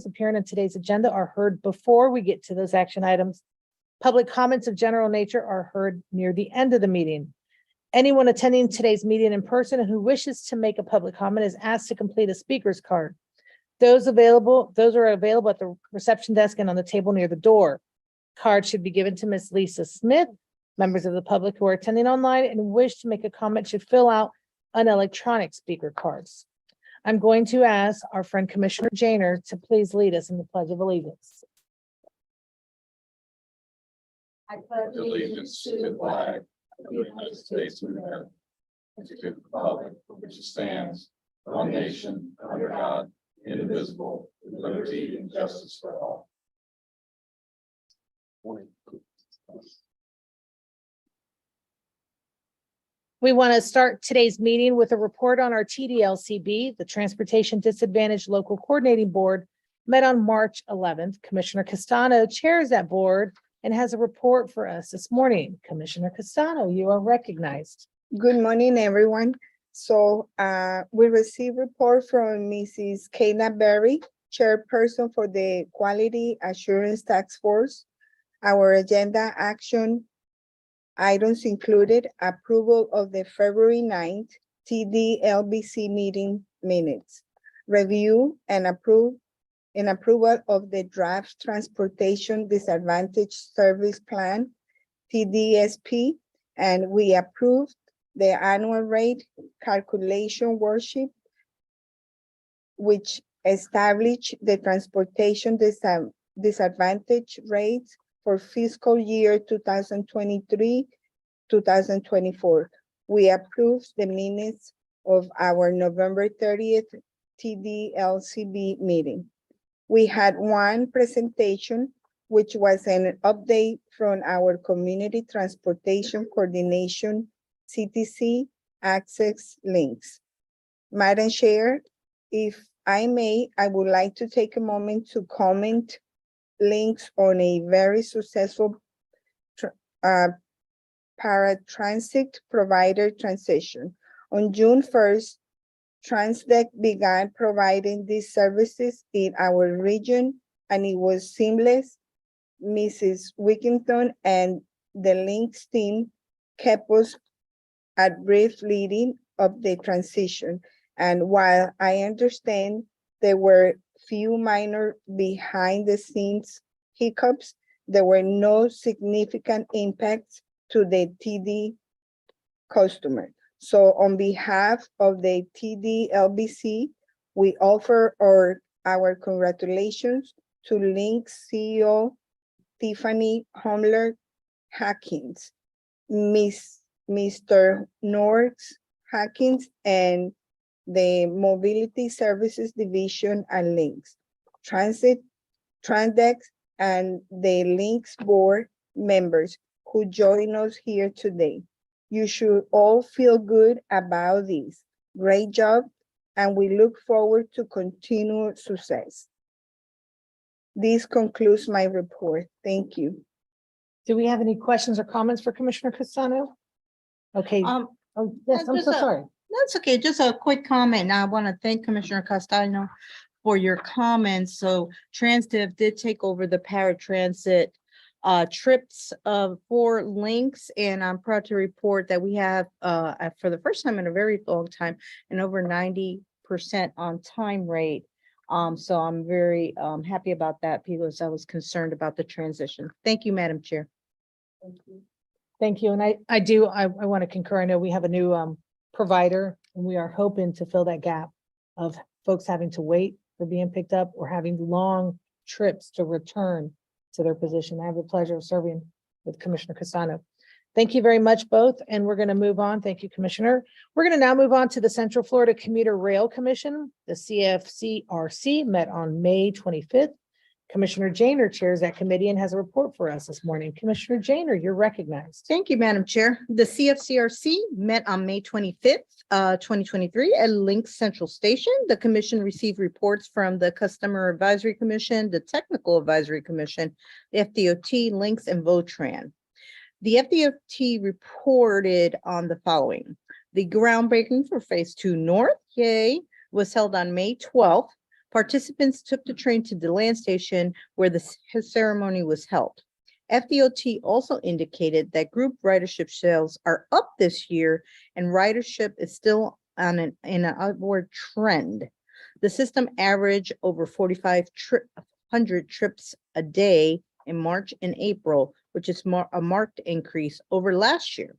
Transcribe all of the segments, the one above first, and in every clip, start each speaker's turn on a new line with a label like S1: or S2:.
S1: items appearing on today's agenda are heard before we get to those action items. Public comments of general nature are heard near the end of the meeting. Anyone attending today's meeting in person and who wishes to make a public comment is asked to complete a speaker's card. Those are available at the reception desk and on the table near the door. Card should be given to Ms. Lisa Smith. Members of the public who are attending online and wish to make a comment should fill out an electronic speaker cards. I'm going to ask our friend Commissioner Janer to please lead us in the Pledge of Allegiance.
S2: I pledge allegiance to the flag of the United States of America, and to the republic for which it stands, one nation, under God, indivisible, with liberty and justice for all.
S1: We want to start today's meeting with a report on our TDLCB, the Transportation Disadvantaged Local Coordinating Board, met on March 11th. Commissioner Castano chairs that board and has a report for us this morning. Commissioner Castano, you are recognized.
S3: Good morning, everyone. So we received report from Mrs. Kayla Berry, chairperson for the Quality Assurance Task Force. Our agenda action items included approval of the February 9th TDLBC meeting minutes, review and approval of the draft Transportation Disadvantaged Service Plan, TDSP, and we approved the annual rate calculation worksheet, which established the transportation disadvantage rates for fiscal year 2023-2024. We approved the minutes of our November 30th TDLCB meeting. We had one presentation, which was an update from our Community Transportation Coordination CTC access links. Madam Chair, if I may, I would like to take a moment to comment links on a very successful paratransit provider transition. On June 1st, Transdeck began providing these services in our region, and it was seamless. Mrs. Wickington and the links team kept us at brief leading of the transition. And while I understand there were few minor behind the scenes hiccups, there were no significant impacts to the TD customer. So on behalf of the TDLBC, we offer our congratulations to Link's CEO, Tiffany Humler-Hackins, Mr. Norks Hackins, and the Mobility Services Division at Links, Transdex, and the Links board members who join us here today. You should all feel good about this. Great job, and we look forward to continued success. This concludes my report. Thank you.
S1: Do we have any questions or comments for Commissioner Castano? Okay. Oh, yes, I'm so sorry.
S4: That's okay. Just a quick comment. I want to thank Commissioner Castellano for your comments. So Transdev did take over the paratransit trips for links, and I'm proud to report that we have for the first time in a very long time an over 90% on time rate. So I'm very happy about that because I was concerned about the transition. Thank you, Madam Chair.
S3: Thank you.
S1: Thank you. And I want to concur. I know we have a new provider, and we are hoping to fill that gap of folks having to wait for being picked up or having long trips to return to their position. I have the pleasure of serving with Commissioner Castano. Thank you very much, both. And we're going to move on. Thank you, Commissioner. We're going to now move on to the Central Florida Commuter Rail Commission. The CFCRC met on May 25th. Commissioner Janer chairs that committee and has a report for us this morning. Commissioner Janer, you're recognized.
S4: Thank you, Madam Chair. The CFCRC met on May 25th, 2023 at Links Central Station. The commission received reports from the Customer Advisory Commission, the Technical Advisory Commission, the FDOT, Links, and Votran. The FDOT reported on the following. The groundbreaking for Phase 2 North, yay, was held on May 12th. Participants took the train to the land station where the ceremony was held. FDOT also indicated that group ridership sales are up this year and ridership is still in an upward trend. The system averaged over 4,500 trips a day in March and April, which is a marked increase over last year.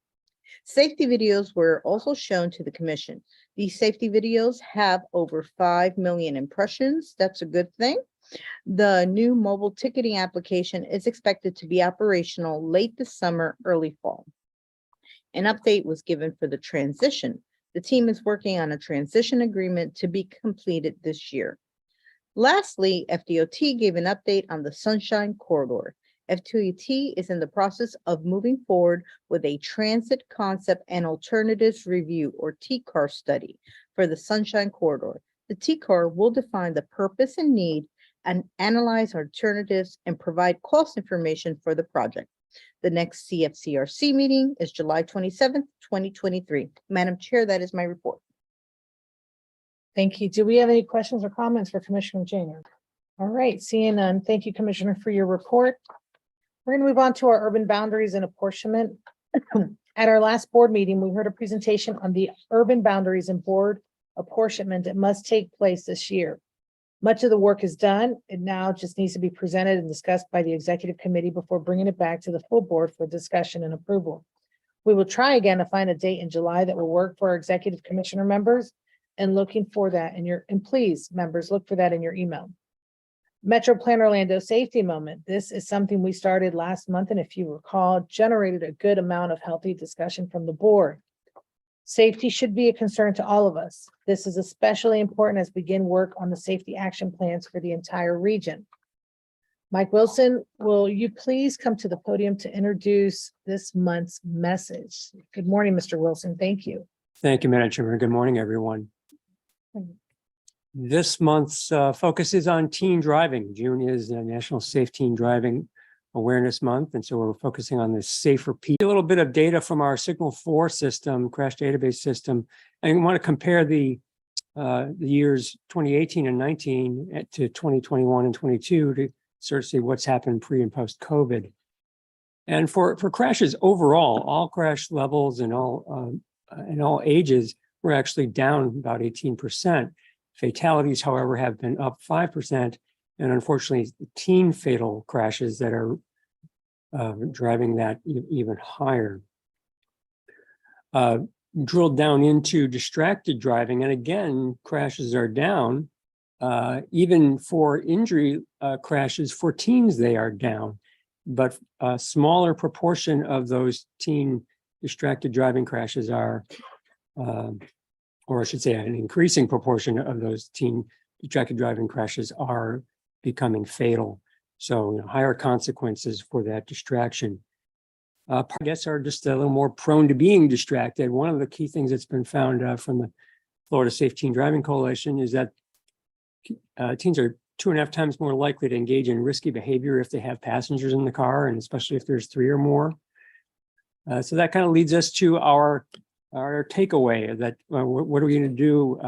S4: Safety videos were also shown to the commission. These safety videos have over 5 million impressions. That's a good thing. The new mobile ticketing application is expected to be operational late this summer, early fall. An update was given for the transition. The team is working on a transition agreement to be completed this year. Lastly, FDOT gave an update on the Sunshine Corridor. FDOT is in the process of moving forward with a transit concept and alternatives review, or TCAR study, for the Sunshine Corridor. The TCAR will define the purpose and need and analyze alternatives and provide cost information for the project. The next CFCRC meeting is July 27th, 2023. Madam Chair, that is my report.
S1: Thank you. Do we have any questions or comments for Commissioner Janey? All right, seeing none. Thank you, Commissioner, for your report. We're going to move on to our urban boundaries and apportionment. At our last board meeting, we heard a presentation on the urban boundaries and board apportionment that must take place this year. Much of the work is done. It now just needs to be presented and discussed by the executive committee before bringing it back to the full board for discussion and approval. We will try again to find a date in July that will work for our executive commissioner members, and looking for that in your, and please, members, look for that in your email. MetroPlan Orlando Safety Moment. This is something we started last month, and if you recall, generated a good amount of healthy discussion from the board. Safety should be a concern to all of us. This is especially important as we begin work on the safety action plans for the entire region. Mike Wilson, will you please come to the podium to introduce this month's message? Good morning, Mr. Wilson. Thank you.
S5: Thank you, Madam Chairman. Good morning, everyone. This month's focus is on teen driving. June is National Safe Teen Driving Awareness Month, and so we're focusing on this safer piece. A little bit of data from our Signal 4 system, crash database system, and we want to compare the years 2018 and 19 to 2021 and 22 to sort of see what's happened pre and post COVID. And for crashes overall, all crash levels and all ages were actually down about 18%. Fatalities, however, have been up 5%, and unfortunately, teen fatal crashes that are driving that even higher. Drilled down into distracted driving, and again, crashes are down. Even for injury crashes for teens, they are down, but a smaller proportion of those teen distracted driving crashes are, or I should say an increasing proportion of those teen distracted driving crashes are becoming fatal. So higher consequences for that distraction. I guess are just a little more prone to being distracted. One of the key things that's been found from the Florida Safe Teen Driving Coalition is that teens are 2.5 times more likely to engage in risky behavior if they have passengers in the car, and especially if there's 3 or more. So that kind of leads us to our takeaway that what are we going to do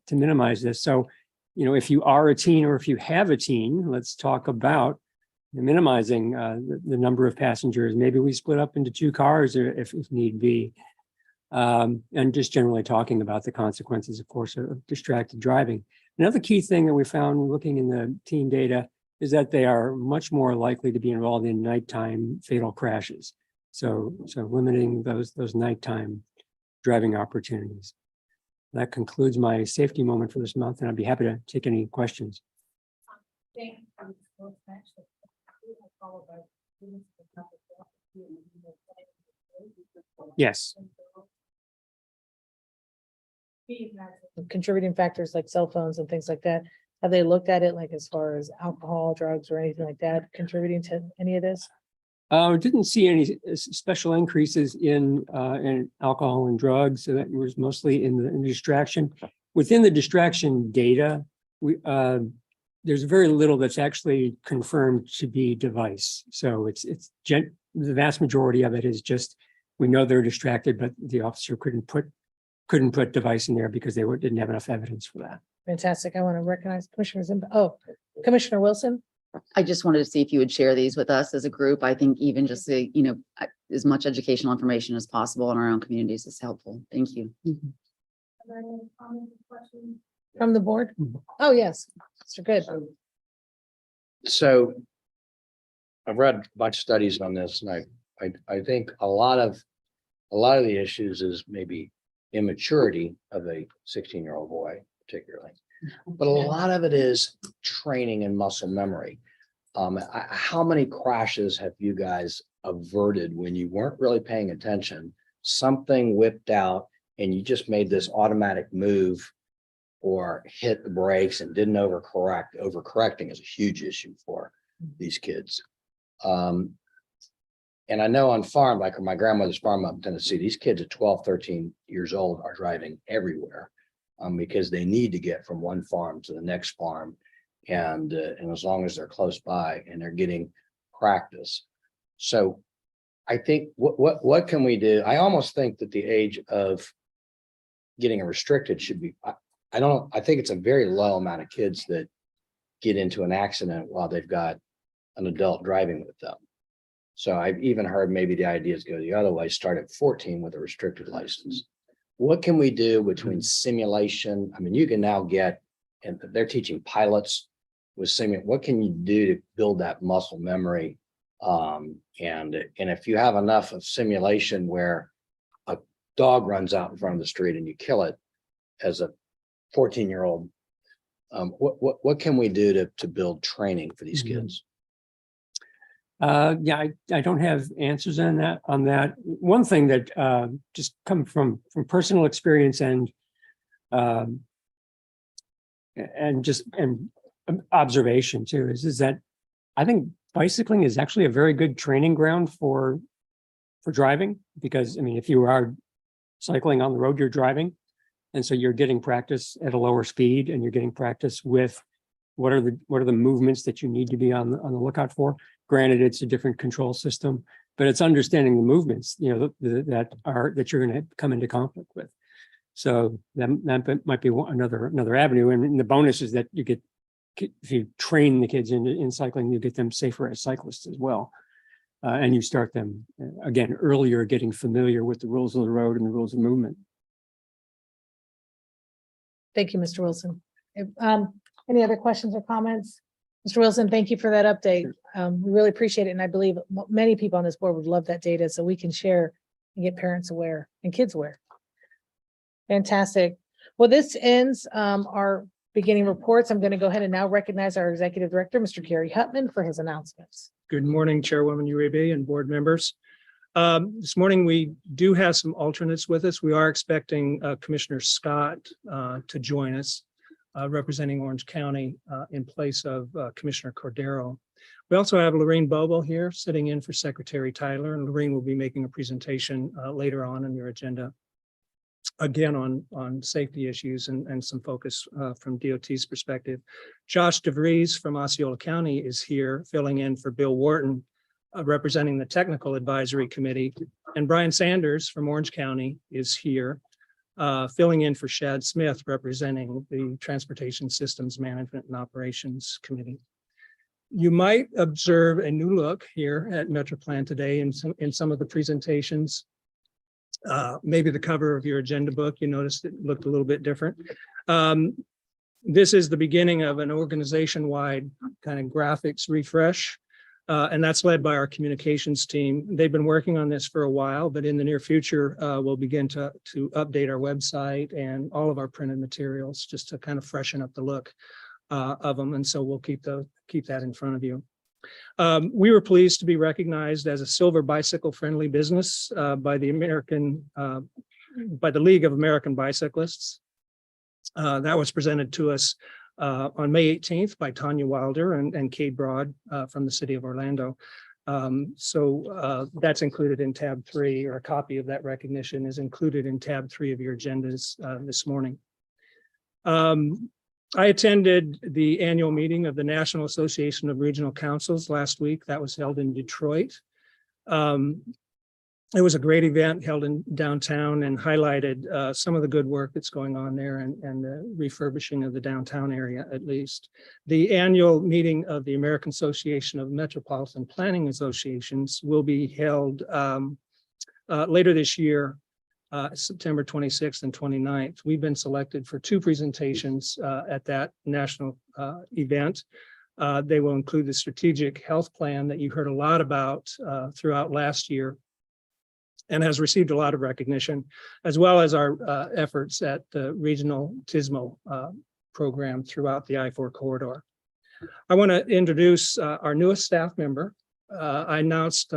S5: to minimize this? So, if you are a teen or if you have a teen, let's talk about minimizing the number of passengers. Maybe we split up into 2 cars if need be. And just generally talking about the consequences, of course, of distracted driving. Another key thing that we found looking in the teen data is that they are much more likely to be involved in nighttime fatal crashes. So limiting those nighttime driving opportunities. That concludes my safety moment for this month, and I'd be happy to take any questions. Yes.
S1: Contributing factors like cell phones and things like that. Have they looked at it like as far as alcohol, drugs, or anything like that contributing to any of this?
S5: Didn't see any special increases in alcohol and drugs. So that was mostly in the distraction. Within the distraction data, there's very little that's actually confirmed to be device. So the vast majority of it is just, we know they're distracted, but the officer couldn't put device in there because they didn't have enough evidence for that.
S1: Fantastic. I want to recognize Commissioner Wilson.
S6: I just wanted to see if you would share these with us as a group. I think even just the, as much educational information as possible in our own communities is helpful. Thank you.
S1: From the board? Oh, yes. Mr. Good.
S7: So I've read a bunch of studies on this, and I think a lot of the issues is maybe immaturity of a 16-year-old boy, particularly. But a lot of it is training and muscle memory. How many crashes have you guys averted when you weren't really paying attention? Something whipped out and you just made this automatic move or hit the brakes and didn't overcorrect. Overcorrecting is a huge issue for these kids. And I know on farm, like my grandmother's farm up in Tennessee, these kids at 12, 13 years old are driving everywhere because they need to get from one farm to the next farm. And as long as they're close by and they're getting practice. So I think what can we do? I almost think that the age of getting a restricted should be, I think it's a very low amount of kids that get into an accident while they've got an adult driving with them. So I've even heard maybe the ideas go the other way, start at 14 with a restricted license. What can we do between simulation? I mean, you can now get, and they're teaching pilots with simulation. What can you do to build that muscle memory? And if you have enough of simulation where a dog runs out in front of the street and you kill it as a 14-year-old, what can we do to build training for these kids?
S5: Yeah, I don't have answers on that. One thing that just come from personal experience and observation too is that I think bicycling is actually a very good training ground for driving, because I mean, if you are cycling on the road, you're driving, and so you're getting practice at a lower speed, and you're getting practice with what are the movements that you need to be on the lookout for. Granted, it's a different control system, but it's understanding the movements, that you're going to come into conflict with. So that might be another avenue. And the bonus is that you get, if you train the kids in cycling, you get them safer as cyclists as well. And you start them again earlier, getting familiar with the rules of the road and the rules of movement.
S1: Thank you, Mr. Wilson. Any other questions or comments? Mr. Wilson, thank you for that update. We really appreciate it. And I believe many people on this board would love that data so we can share and get parents aware and kids aware. Fantastic. Well, this ends our beginning reports. I'm going to go ahead and now recognize our Executive Director, Mr. Gary Hutman, for his announcements.
S8: Good morning, Chairwoman Uribe and board members. This morning, we do have some alternates with us. We are expecting Commissioner Scott to join us, representing Orange County in place of Commissioner Cordero. We also have Lorraine Bobo here sitting in for Secretary Tyler, and Lorraine will be making a presentation later on in your agenda, again on safety issues and some focus from DOT's perspective. Josh DeVries from Osceola County is here filling in for Bill Wharton, representing the Technical Advisory Committee, and Brian Sanders from Orange County is here filling in for Shad Smith, representing the Transportation Systems Management and Operations Committee. You might observe a new look here at MetroPlan today in some of the presentations. Maybe the cover of your agenda book, you noticed it looked a little bit different. This is the beginning of an organization-wide kind of graphics refresh, and that's led by our communications team. They've been working on this for a while, but in the near future, we'll begin to update our website and all of our printed materials just to kind of freshen up the look of them. And so we'll keep that in front of you. We were pleased to be recognized as a silver bicycle friendly business by the League of American Bicyclists. That was presented to us on May 18th by Tanya Wilder and Kate Broad from the city of Orlando. So that's included in tab 3, or a copy of that recognition is included in tab 3 of your agendas this morning. I attended the annual meeting of the National Association of Regional Councils last week. That was held in Detroit. It was a great event held in downtown and highlighted some of the good work that's going on there and the refurbishing of the downtown area at least. The annual meeting of the American Association of Metropolitan Planning Associations will be held later this year, September 26th and 29th. We've been selected for 2 presentations at that national event. They will include the strategic health plan that you heard a lot about throughout last year and has received a lot of recognition, as well as our efforts at the regional TISMO program throughout the I-4 corridor. I want to introduce our newest staff member. I announced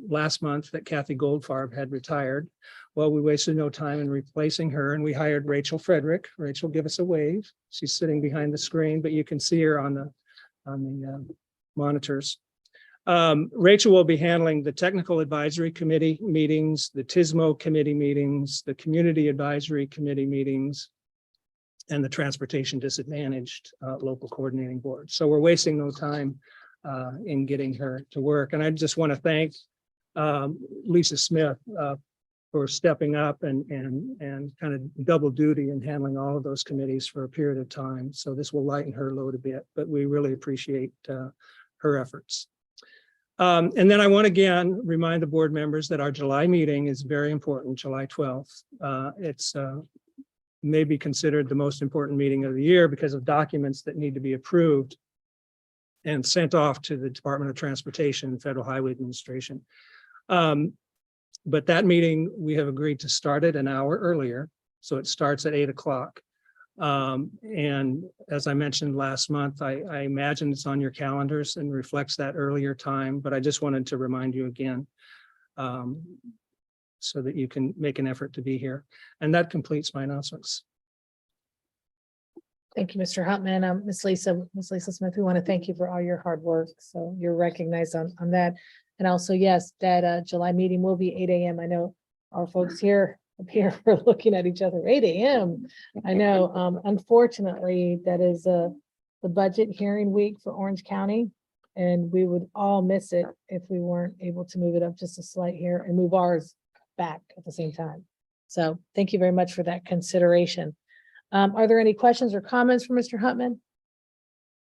S8: last month that Kathy Goldfarb had retired. Well, we wasted no time in replacing her, and we hired Rachel Frederick. Rachel, give us a wave. She's sitting behind the screen, but you can see her on the monitors. Rachel will be handling the Technical Advisory Committee meetings, the TISMO committee meetings, the Community Advisory Committee meetings, and the Transportation Disadvantaged Local Coordinating Board. So we're wasting no time in getting her to work. And I just want to thank Lisa Smith for stepping up and kind of double duty in handling all of those committees for a period of time. So this will lighten her load a bit, but we really appreciate her efforts. And then I want to again remind the board members that our July meeting is very important, July 12th. It's may be considered the most important meeting of the year because of documents that need to be approved and sent off to the Department of Transportation and Federal Highway Administration. But that meeting, we have agreed to start it an hour earlier. So it starts at 8 o'clock. And as I mentioned last month, I imagine it's on your calendars and reflects that earlier time, but I just wanted to remind you again so that you can make an effort to be here. And that completes my announcements.
S1: Thank you, Mr. Huntman. Ms. Lisa Smith, we want to thank you for all your hard work. So you're recognized on that. And also, yes, that July meeting will be 8 a.m. I know our folks here up here we're looking at each other 8 a.m. I know, unfortunately, that is the budget hearing week for Orange County. And we would all miss it if we weren't able to move it up just a slight here and move ours back at the same time. So thank you very much for that consideration. Are there any questions or comments for Mr. Huntman?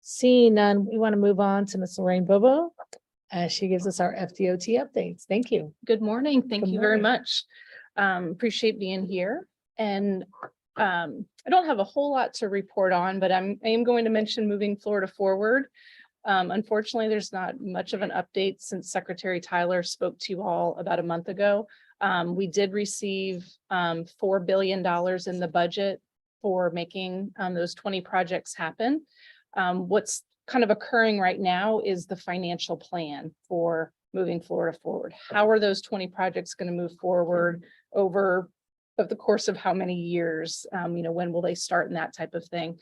S1: Seeing none, we want to move on to Ms. Lorraine Bobo as she gives us our FDOT updates. Thank you.
S9: Good morning. Thank
S1: Good
S9: you very
S1: morning.
S9: much. Appreciate being here. And I don't have a whole lot to report on, but I am going to mention moving Florida forward. Unfortunately, there's not much of an update since Secretary Tyler spoke to you all about a month ago. We did receive $4 billion in the budget for making those 20 projects happen. What's kind of occurring right now is the financial plan for moving Florida forward. How are those 20 projects going to move forward over the course of how many years? When will they start and that type of thing?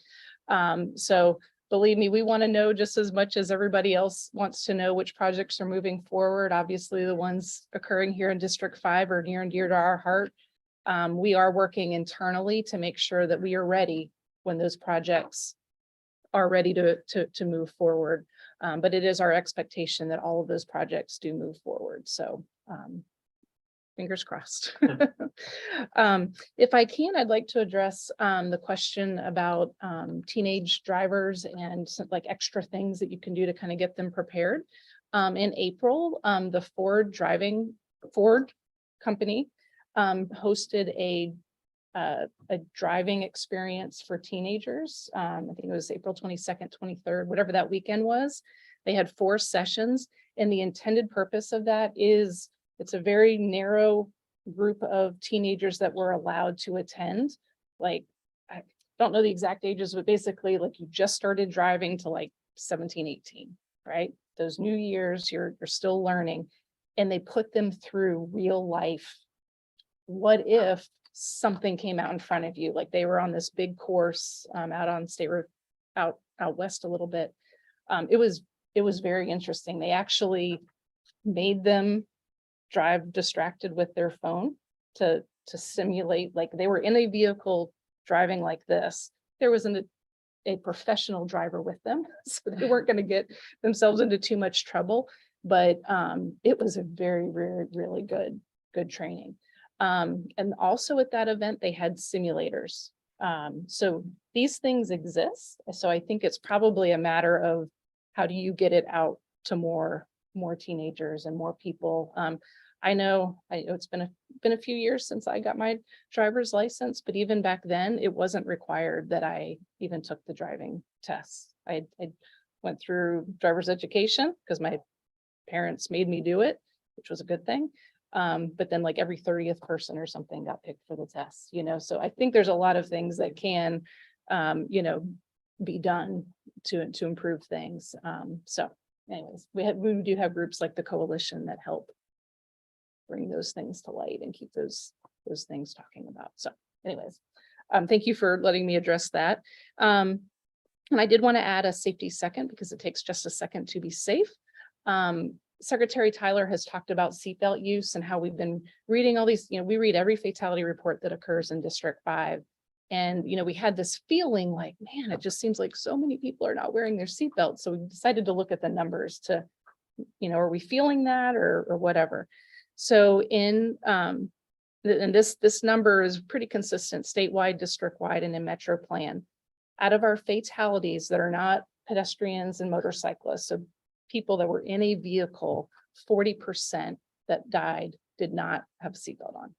S9: So believe me, we want to know just as much as everybody else wants to know which projects are moving forward. Obviously, the ones occurring here in District 5 are near and dear to our heart. We are working internally to make sure that we are ready when those projects are ready to move forward. But it is our expectation that all of those projects do move forward. So fingers crossed. If I can, I'd like to address the question about teenage drivers and some, like, extra things that you can do to kind of get them prepared. In April, the Ford company hosted a driving experience for teenagers. I think it was April 22nd, 23rd, whatever that weekend was. They had 4 sessions, and the intended purpose of that is it's a very narrow group of teenagers that were allowed to attend. Like, I don't know the exact ages, but basically, like, you just started driving to like 17, 18, right? Those new years, you're still learning, and they put them through real life. What if something came out in front of you? Like, they were on this big course out on State Road, out west a little bit. It was very interesting. They actually made them drive distracted with their phone to simulate, like, they were in a vehicle driving like this. There wasn't a professional driver with them, so they weren't going to get themselves into too much trouble. But it was a very, really good good training. And also at that event, they had simulators. So these things exist. So I think it's probably a matter of how do you get it out to more teenagers and more people. I know it's been a few years since I got my driver's license, but even back then, it wasn't required that I even took the driving tests. I went through driver's education because my parents made me do it, which was a good thing. But then like every 30th person or something got picked for the tests, so I think there's a lot of things that can, be done to improve things. So anyways, we do have groups like the coalition that help bring those things to light and keep those things talking about. So anyways, thank you for letting me address that. And I did want to add a safety second because it takes just a second to be safe. Secretary Tyler has talked about seatbelt use and how we've been reading all these, we read every fatality report that occurs in District 5. And, we had this feeling like, man, it just seems like so many people are not wearing their seatbelts. So we decided to look at the numbers to, are we feeling that or whatever? So and this number is pretty consistent statewide, district-wide, and in MetroPlan. Out of our fatalities that are not pedestrians and motorcyclists, so people that were in a vehicle, 40% that died did not have a seatbelt on.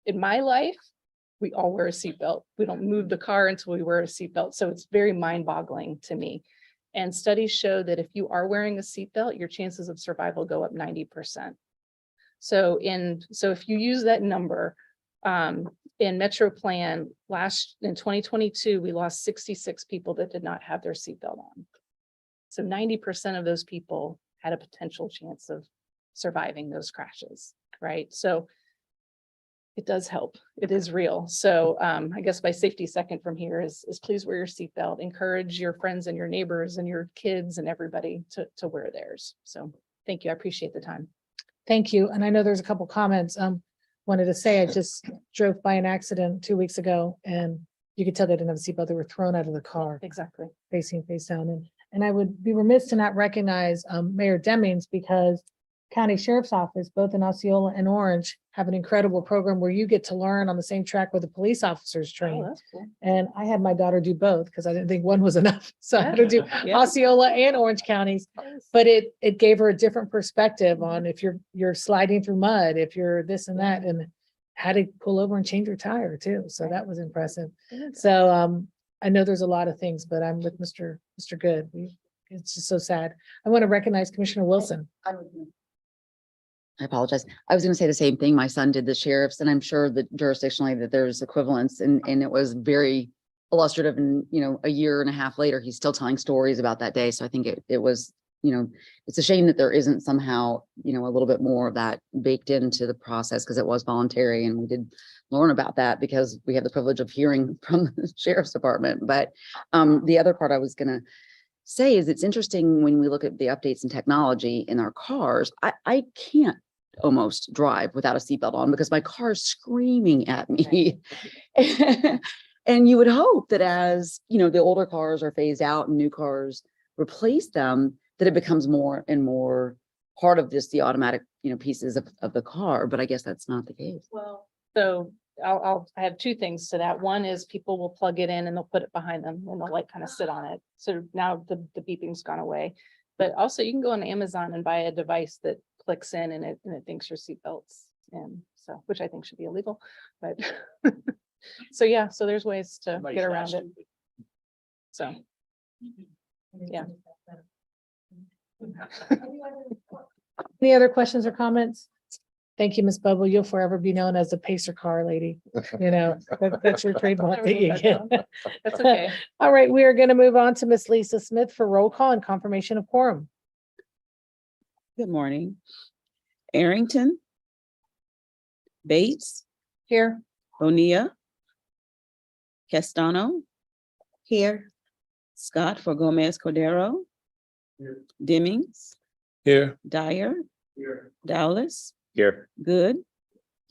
S9: In my life, we all wear a seatbelt. We don't move the car until we wear a seatbelt. So it's very mind-boggling to me. And studies show that if you are wearing a seatbelt, your chances of survival go up 90%. So if you use that number, in MetroPlan in 2022, we lost 66 people that did not have their seatbelt on. So 90% of those people had a potential chance of surviving those crashes, right? So it does help. It is real. So I guess my safety second from here is please wear your seatbelt. Encourage your friends and your neighbors and your kids and everybody to wear theirs. So thank you. I appreciate the time.
S1: Thank you. And I know there's a couple comments. Wanted to say, I just drove by an accident 2 weeks ago and you could tell they didn't have a seatbelt. They were thrown out of the car.
S9: Exactly.
S1: Facing face down. And I would be remiss to not recognize Mayor Demings because County Sheriff's Office, both in Osceola and Orange, have an incredible program where you get to learn on the same track where the police officers train.
S9: Oh, that's cool.
S1: And I had my daughter do both because I didn't think one was enough. So I had to do
S9: Yeah.
S1: Osceola and Orange counties. But it gave her a different perspective on if you're sliding through mud, if you're this and that, and how to pull over and change your tire too. So that was impressive. So I know there's a lot of things, but I'm with Mr. Good. It's just so sad. I want to recognize Commissioner Wilson.
S6: I apologize. I was going to say the same thing. My son did the sheriff's, and I'm sure that jurisdictionally that there's equivalents, and it was very illustrative. And a year and a half later, he's still telling stories about that day. So I think it was, it's a shame that there isn't somehow, a little bit more of that baked into the process because it was voluntary, and we did learn about that because we have the privilege of hearing from the sheriff's department. But the other part I was going to say is it's interesting when we look at the updates in technology in our cars. I can't almost drive without a seatbelt on because my car is screaming at me. And you would hope that as the older cars are phased out and new cars replace them, that it becomes more and more part of just the automatic pieces of the car. But I guess that's not the case.
S9: Well, so I have two things to that. One is people will plug it in and they'll put it behind them and they'll kind of sit on it. So now the beeping's gone away. But also you can go on Amazon and buy a device that clicks in and it thinks your seatbelt's in. So, which I think should be illegal, but so yeah, so there's ways to get around it. So, yeah.
S1: Any other questions or comments? Thank you, Ms. Bubble. You'll forever be known as the pacer car lady. That's your trademark that you get.
S9: That's okay.
S1: All right, we are going to move on to Miss Lisa Smith for roll call and confirmation of quorum.
S10: Good morning. Arrington. Bates,
S1: Here.
S10: Bonilla. Castano,
S3: Here.
S10: Scott for Gomez Cordero. Demings,
S2: Here.
S10: Dyer, Dowlis,
S2: Here.
S10: Good,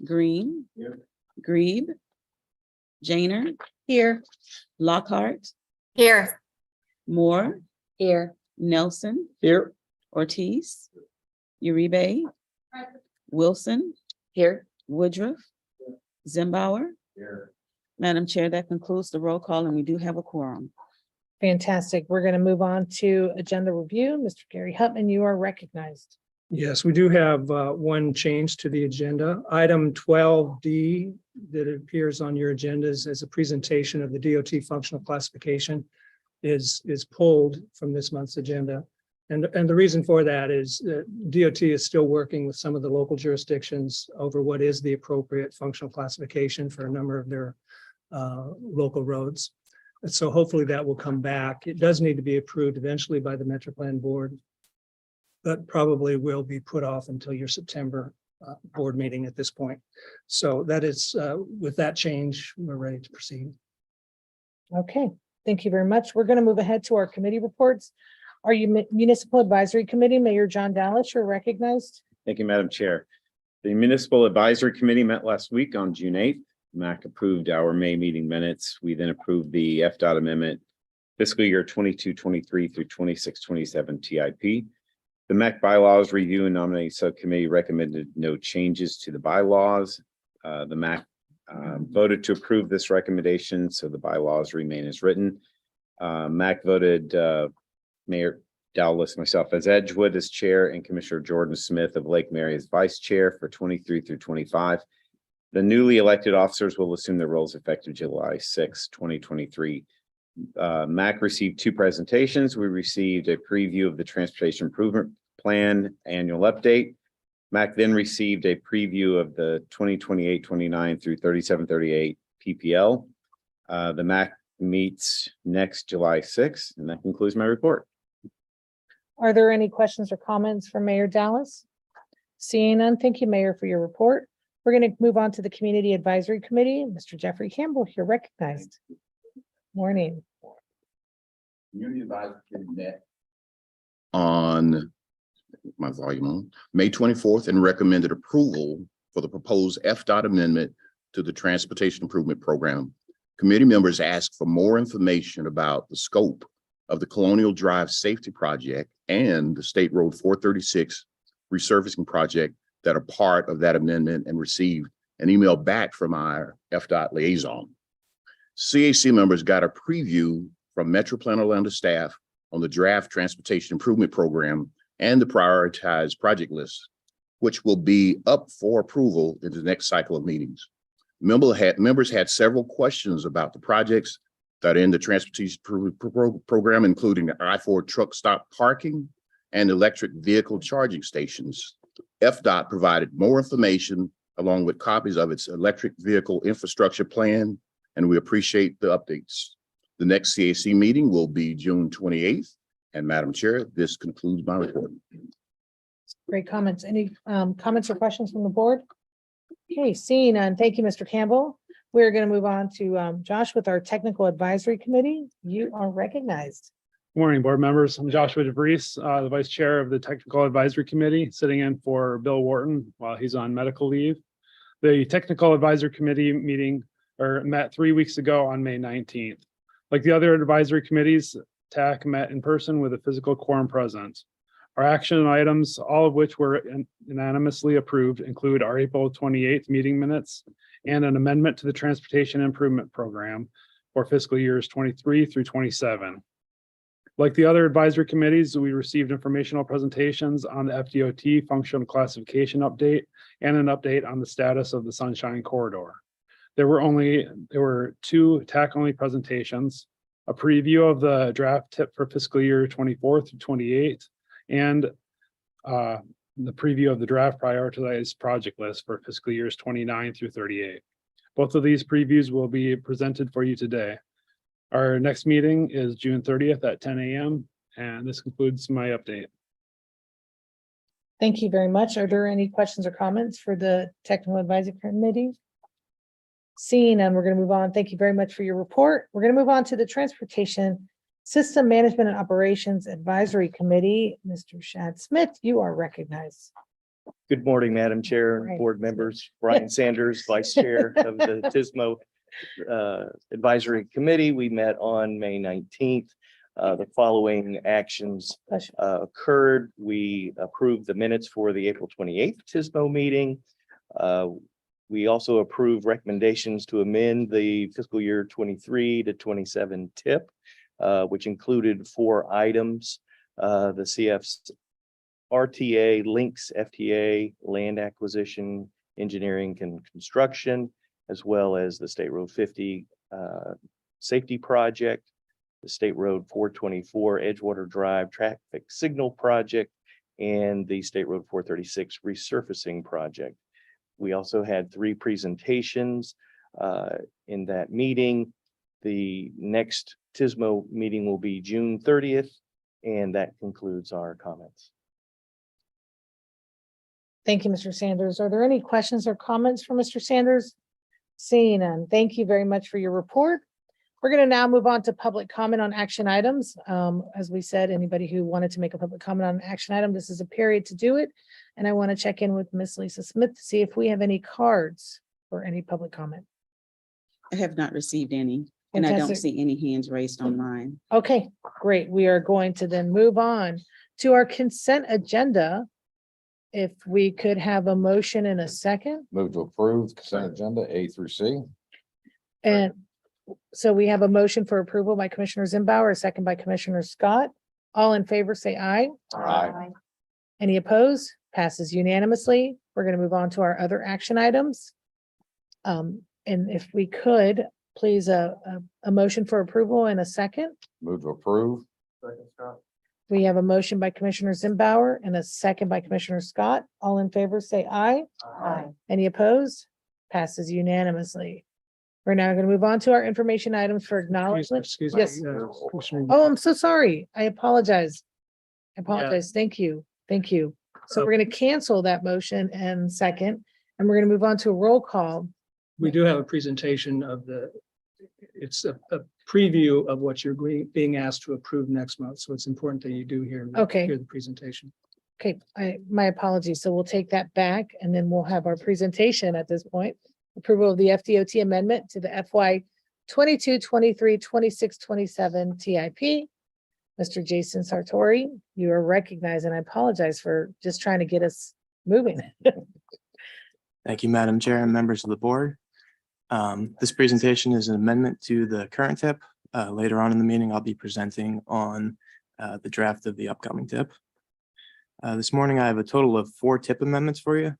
S10: Green, Grebe, Janer,
S1: Here.
S10: Lockhart,
S6: Here.
S10: Moore,
S6: Here.
S10: Nelson,
S2: Here.
S10: Ortiz, Uribe, Wilson,
S6: Here.
S10: Woodruff, Zimbauer.
S2: Here.
S10: Madam Chair, that concludes the roll call, and we do have a quorum.
S1: Fantastic. We're going to move on to agenda review. Mr. Gary Hutman, you are recognized.
S8: Yes, we do have one change to the agenda. Item 12D that appears on your agendas as a presentation of the DOT functional classification is pulled from this month's agenda. And the reason for that is that DOT is still working with some of the local jurisdictions over what is the appropriate functional classification for a number of their local roads. And so hopefully that will come back. It does need to be approved eventually by the MetroPlan board, but probably will be put off until your September board meeting at this point. So that is, with that change, we're ready to proceed.
S1: Okay, thank you very much. We're going to move ahead to our committee reports. Our Municipal Advisory Committee, Mayor John Dallas, you're recognized.
S11: Thank you, Madam Chair. The Municipal Advisory Committee met last week on June 8th. MAC approved our May meeting minutes. We then approved the FDOT amendment fiscal year 22-23 through 26-27 TIP. The MAC bylaws review and nominating subcommittee recommended no changes to the bylaws. The MAC voted to approve this recommendation, so the bylaws remain as written. MAC voted Mayor Dowless, myself as Edgewood as chair, and Commissioner Jordan Smith of Lake Mary as vice chair for 23 through 25. The newly elected officers will assume their roles effective July 6, 2023. MAC received two presentations. We received a preview of the Transportation Improvement Plan annual update. MAC then received a preview of the 2028-29 through 37-38 PPL. The MAC meets next July 6th, and that concludes my report.
S1: Are there any questions or comments for Mayor Dallas? Seeing none, thank you, Mayor, for your report. We're going to move on to the Community Advisory Committee. Mr. Jeffrey Campbell, you're recognized. Morning.
S2: Community Advisory Committee met
S12: on my volume on May 24th and recommended approval for the proposed FDOT amendment to the Transportation Improvement Program. Committee members asked for more information about the scope of the Colonial Drive Safety Project and the State Road 436 resurfacing project that are part of that amendment, and received an email back from our FDOT liaison. CAC members got a preview from MetroPlan Orlando staff on the draft Transportation Improvement Program and the prioritized project list, which will be up for approval in the next cycle of meetings. Members had several questions about the projects that are in the Transportation Program, including the I-4 truck stop parking and electric vehicle charging stations. FDOT provided more information along with copies of its electric vehicle infrastructure plan, and we appreciate the updates. The next CAC meeting will be June 28th. And Madam Chair, this concludes my report.
S1: Great comments. Any comments or questions from the board? Okay, seeing none. Thank you, Mr. Campbell. We're going to move on to Josh with our Technical Advisory Committee. You are recognized.
S13: Good morning, board members. I'm Joshua DeVries, the Vice Chair of the Technical Advisory Committee, sitting in for Bill Wharton while he's on medical leave. The Technical Advisory Committee met 3 weeks ago on May 19th. Like the other advisory committees, TAC met in person with a physical quorum present. Our action items, all of which were unanimously approved, include our April 28th meeting minutes and an amendment to the Transportation Improvement Program for fiscal years 23 through 27. Like the other advisory committees, we received informational presentations on the FDOT functional classification update and an update on the status of the Sunshine Corridor. There were two TAC-only presentations, a preview of the draft tip for fiscal year 24 through 28, and the preview of the draft prioritized project list for fiscal years 29 through 38. Both of these previews will be presented for you today. Our next meeting is June 30th at 10 a.m. and this concludes my update.
S1: Thank you very much. Are there any questions or comments for the Technical Advisory Committee? Seeing none, we're going to move on. Thank you very much for your report. We're going to move on to the Transportation System Management and Operations Advisory Committee. Mr. Shad Smith, you are recognized.
S14: Good morning, Madam Chair,
S1: Right.
S14: board members. Brian Sanders, Vice Chair of the TISMO Advisory Committee. We met on May 19th. The following actions
S1: Bless you.
S14: occurred. We approved the minutes for the April 28th TISMO meeting. We also approved recommendations to amend the fiscal year 23 to 27 tip, which included 4 items. The CF's RTA, links, FTA, land acquisition, engineering and construction, as well as the State Road 50 safety project, the State Road 424 Edgewater Drive traffic signal project, and the State Road 436 resurfacing project. We also had 3 presentations in that meeting. The next TISMO meeting will be June 30th, and that concludes our comments.
S1: Thank you, Mr. Sanders. Are there any questions or comments for Mr. Sanders? Seeing none, thank you very much for your report. We're going to now move on to public comment on action items. As we said, anybody who wanted to make a public comment on an action item, this is a period to do it. And I want to check in with Miss Lisa Smith to see if we have any cards for any public comment.
S10: I have not received any, and I don't
S1: Fantastic.
S10: see any hands raised on mine.
S1: Okay, great. We are going to then move on to our consent agenda. If we could have a motion in a second.
S2: Move to approve consent agenda A through C.
S1: And so we have a motion for approval by Commissioner Zimbauer, a second by Commissioner Scott. All in favor, say aye.
S2: Aye.
S1: Any opposed? Passes unanimously. We're going to move on to our other action items. And if we could, please, a motion for approval in a second.
S2: Move to approve.
S1: We have a motion by Commissioner Zimbauer and a second by Commissioner Scott. All in favor, say aye.
S2: Aye.
S1: Any opposed? Passes unanimously. We're now going to move on to our information items for acknowledgement.
S8: Excuse me.
S1: Yes.
S8: Commissioner-
S1: Oh, I'm so sorry. I apologize. I apologize. Thank you. Thank you. So we're going to cancel that motion and second, and we're going to move on to a roll call.
S8: We do have a presentation of it's a preview of what you're being asked to approve next month. So it's important that you do hear
S1: Okay.
S8: the presentation.
S1: Okay, my apologies. So we'll take that back and then we'll have our presentation at this point. Approval of the FDOT amendment to the FY 22, 23, 26, 27 TIP. Mr. Jason Sartori, you are recognized, and I apologize for just trying to get us moving.
S15: Thank you, Madam Chair and members of the board. This presentation is an amendment to the current tip. Later on in the meeting, I'll be presenting on the draft of the upcoming tip. This morning, I have a total of 4 tip amendments for you.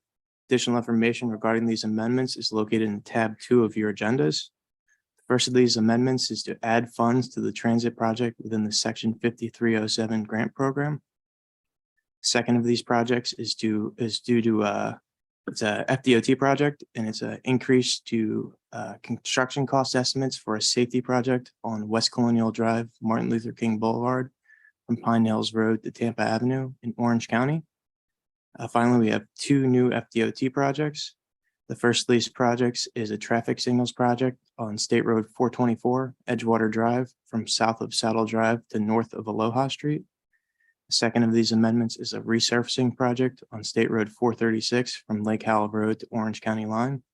S15: Additional information regarding these amendments is located in tab 2 of your agendas. The first of these amendments is to add funds to the transit project within the section 5307 grant program. Second of these projects is due to it's a FDOT project, and it's an increase to construction cost estimates for a safety project on West Colonial Drive, Martin Luther King Boulevard, from Pine Hills Road to Tampa Avenue in Orange County. Finally, we have 2 new FDOT projects. The first of these projects is a traffic signals project on State Road 424, Edgewater Drive, from south of Saddle Drive to north of Aloha Street. The second of these amendments is a resurfacing project on State Road 436 from Lake Howell Road to Orange County line.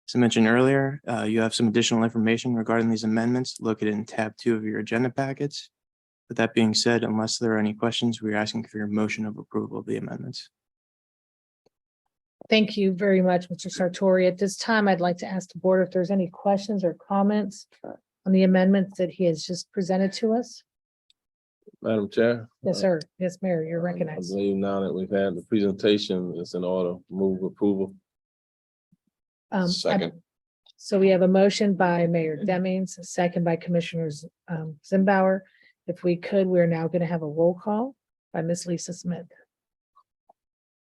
S15: As I mentioned earlier, you have some additional information regarding these amendments located in tab 2 of your agenda packets. With that being said, unless there are any questions, we're asking for your motion of approval of the amendments.
S1: Thank you very much, Mr. Sartori. At this time, I'd like to ask the board if there's any questions or comments on the amendments that he has just presented to us.
S2: Madam Chair.
S1: Yes, sir. Yes, Mayor, you're
S2: I
S1: recognized.
S2: believe now that we've had the presentation, it's in order, move approval. Second.
S1: So we have a motion by Mayor Demmings, a second by Commissioners Zimbauer. If we could, we're now going to have a roll call by Miss Lisa Smith.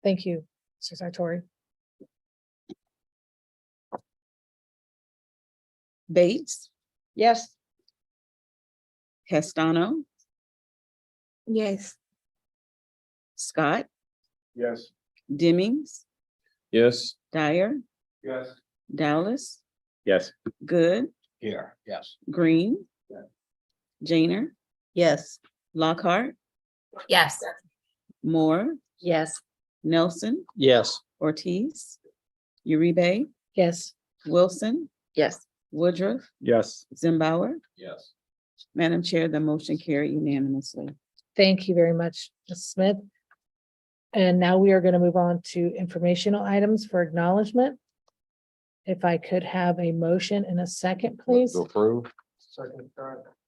S1: Thank you, Mr. Sartori.
S10: Bates,
S1: Yes.
S10: Castano,
S3: Yes.
S10: Scott,
S2: Yes.
S10: Demmings,
S2: Yes.
S10: Dyer,
S2: Yes.
S10: Dallas,
S11: Yes.
S10: Good,
S7: Here, yes.
S10: Green, Janer,
S4: Yes.
S10: Lockhart,
S4: Yes.
S10: Moore,
S4: Yes.
S10: Nelson,
S7: Yes.
S10: Ortiz, Uribe,
S1: Yes.
S10: Wilson,
S4: Yes.
S10: Woodruff,
S11: Yes.
S10: Zimbauer,
S2: Yes.
S10: Madam Chair, the motion carried unanimously.
S1: Thank you very much, Ms. Smith. And now we are going to move on to informational items for acknowledgement. If I could have a motion in a second, please.
S2: To approve.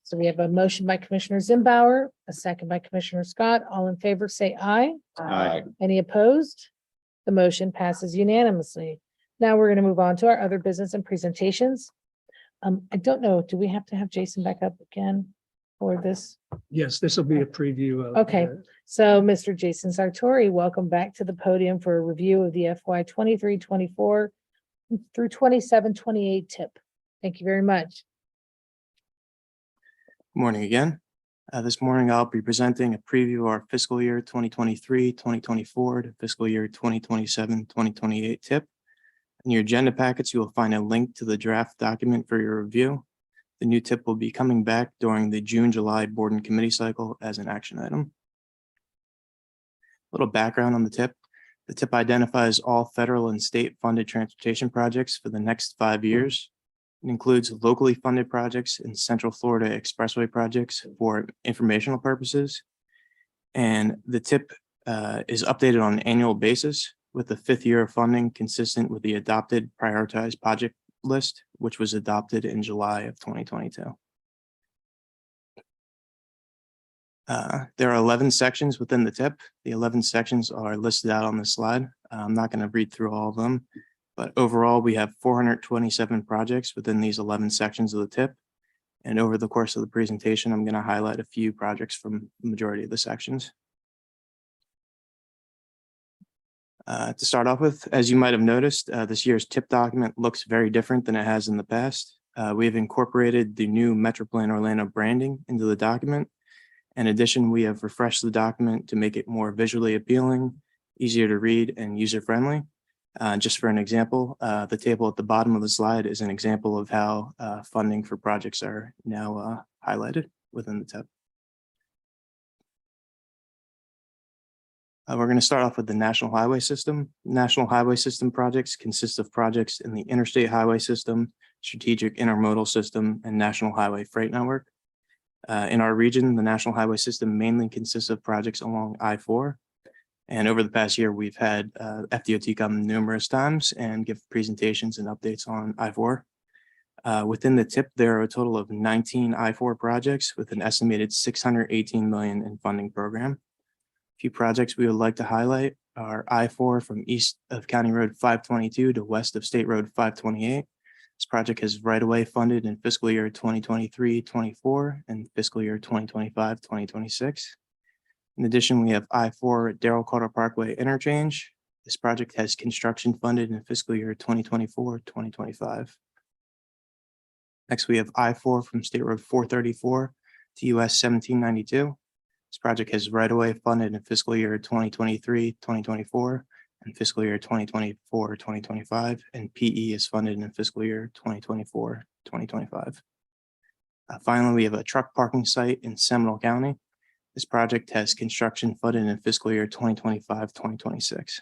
S1: So we have a motion by Commissioner Zimbauer, a second by Commissioner Scott. All in favor, say aye.
S11: Aye.
S1: Any opposed? The motion passes unanimously. Now we're going to move on to our other business and presentations. I don't know, do we have to have Jason back up again for this?
S8: Yes, this will be a preview of.
S1: Okay. So Mr. Jason Sartori, welcome back to the podium for a review of the FY 23-24 through 27-28 tip. Thank you very much.
S15: Good morning again. This morning, I'll be presenting a preview of our fiscal year 2023-2024 to fiscal year 2027-2028 tip. In your agenda packets, you will find a link to the draft document for your review. The new tip will be coming back during the June-July board and committee cycle as an action item. A little background on the tip. The tip identifies all federal and state funded transportation projects for the next 5 years. It includes locally funded projects and Central Florida Expressway projects for informational purposes. And the tip is updated on an annual basis with the 5th year of funding consistent with the adopted prioritized project list, which was adopted in July of 2022. There are 11 sections within the tip. The 11 sections are listed out on the slide. I'm not going to read through all of them, but overall we have 427 projects within these 11 sections of the tip. And over the course of the presentation, I'm going to highlight a few projects from the majority of the sections. To start off with, as you might have noticed, this year's tip document looks very different than it has in the past. We have incorporated the new MetroPlan Orlando branding into the document. In addition, we have refreshed the document to make it more visually appealing, easier to read, and user-friendly. Just for an example, the table at the bottom of the slide is an example of how funding for projects are now highlighted within the tip. We're going to start off with the National Highway System. National Highway System projects consist of projects in the Interstate Highway System, Strategic Intermodal System, and National Highway Freight Network. In our region, the National Highway System mainly consists of projects along I-4. And over the past year, we've had FDOT come numerous times and give presentations and updates on I-4. Within the tip, there are a total of 19 I-4 projects with an estimated $618 million in funding program. A few projects we would like to highlight are I-4 from east of County Road 522 to west of State Road 528. This project is right-of-way funded in fiscal year 2023-24 and fiscal year 2025-2026. In addition, we have I-4 at Darrell Carter Parkway interchange. This project has construction funded in fiscal year 2024-2025. Next, we have I-4 from State Road 434 to US 1792. This project has right-of-way funded in fiscal year 2023-2024 and fiscal year 2024-2025, and PE is funded in fiscal year 2024-2025. Finally, we have a truck parking site in Seminole County. This project has construction funded in fiscal year 2025-2026.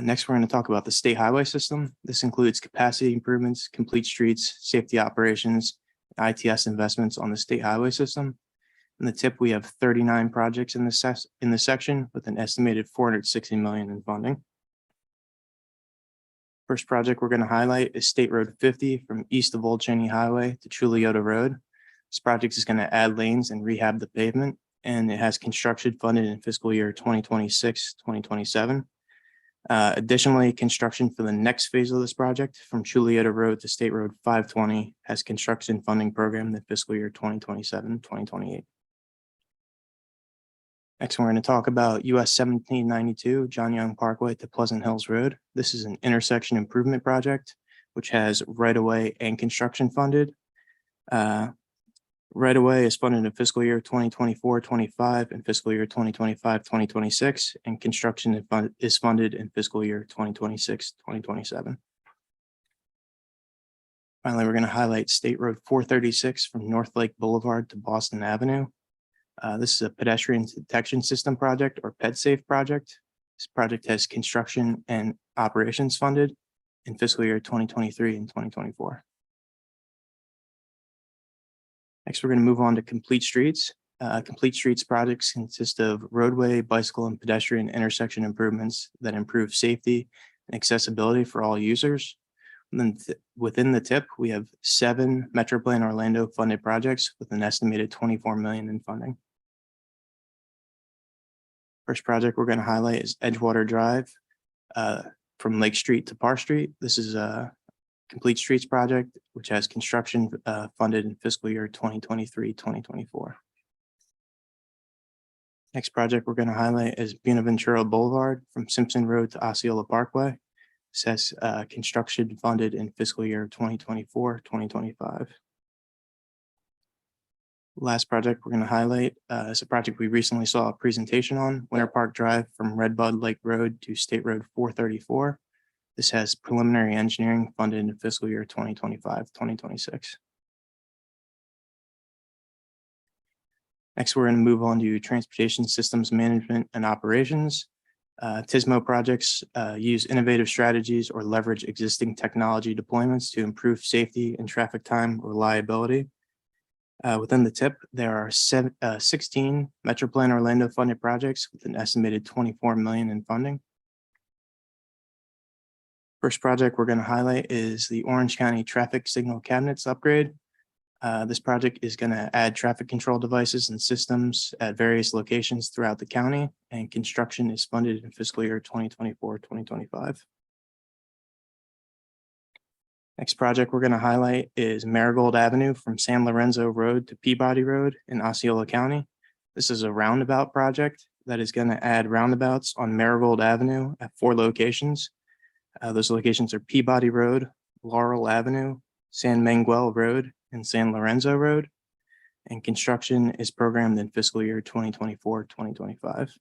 S15: Next, we're going to talk about the state highway system. This includes capacity improvements, complete streets, safety operations, ITS investments on the state highway system. In the tip, we have 39 projects in this section with an estimated $460 million in funding. First project we're going to highlight is State Road 50 from east of Old Cheney Highway to Chuliota Road. This project is going to add lanes and rehab the pavement, and it has construction funded in fiscal year 2026-2027. Additionally, construction for the next phase of this project from Chuliota Road to State Road 520 has construction funding program in fiscal year 2027-2028. Next, we're going to talk about US 1792 John Young Parkway to Pleasant Hills Road. This is an intersection improvement project, which has right-of-way and construction funded. Right-of-way is funded in fiscal year 2024-25 and fiscal year 2025-2026, and construction is funded in fiscal year 2026-2027. Finally, we're going to highlight State Road 436 from North Lake Boulevard to Boston Avenue. This is a pedestrian detection system project, or PedSafe project. This project has construction and operations funded in fiscal year 2023 and 2024. Next, we're going to move on to complete streets. Complete streets projects consist of roadway, bicycle, and pedestrian intersection improvements that improve safety and accessibility for all users. And then within the tip, we have 7 MetroPlan Orlando funded projects with an estimated 24 million in funding. First project we're going to highlight is Edgewater Drive from Lake Street to Park Street. This is a complete streets project, which has construction funded in fiscal year 2023-2024. Next project we're going to highlight is Buenaventura Boulevard from Simpson Road to Osceola Parkway. This has construction funded in fiscal year 2024-2025. Last project we're going to highlight is a project we recently saw a presentation on, Winter Park Drive from Redbud Lake Road to State Road 434. This has preliminary engineering funded in fiscal year 2025-2026. Next, we're going to move on to transportation systems management and operations. TSMO projects use innovative strategies or leverage existing technology deployments to improve safety and traffic time reliability. Within the tip, there are 16 MetroPlan Orlando funded projects with an estimated 24 million in funding. First project we're going to highlight is the Orange County Traffic Signal Cabinets upgrade. This project is going to add traffic control devices and systems at various locations throughout the county, and construction is funded in fiscal year 2024-2025. Next project we're going to highlight is Marigold Avenue from San Lorenzo Road to Peabody Road in Osceola County. This is a roundabout project that is going to add roundabouts on Marigold Avenue at 4 locations. Those locations are Peabody Road, Laurel Avenue, San Manuel Road, and San Lorenzo Road. And construction is programmed in fiscal year 2024-2025.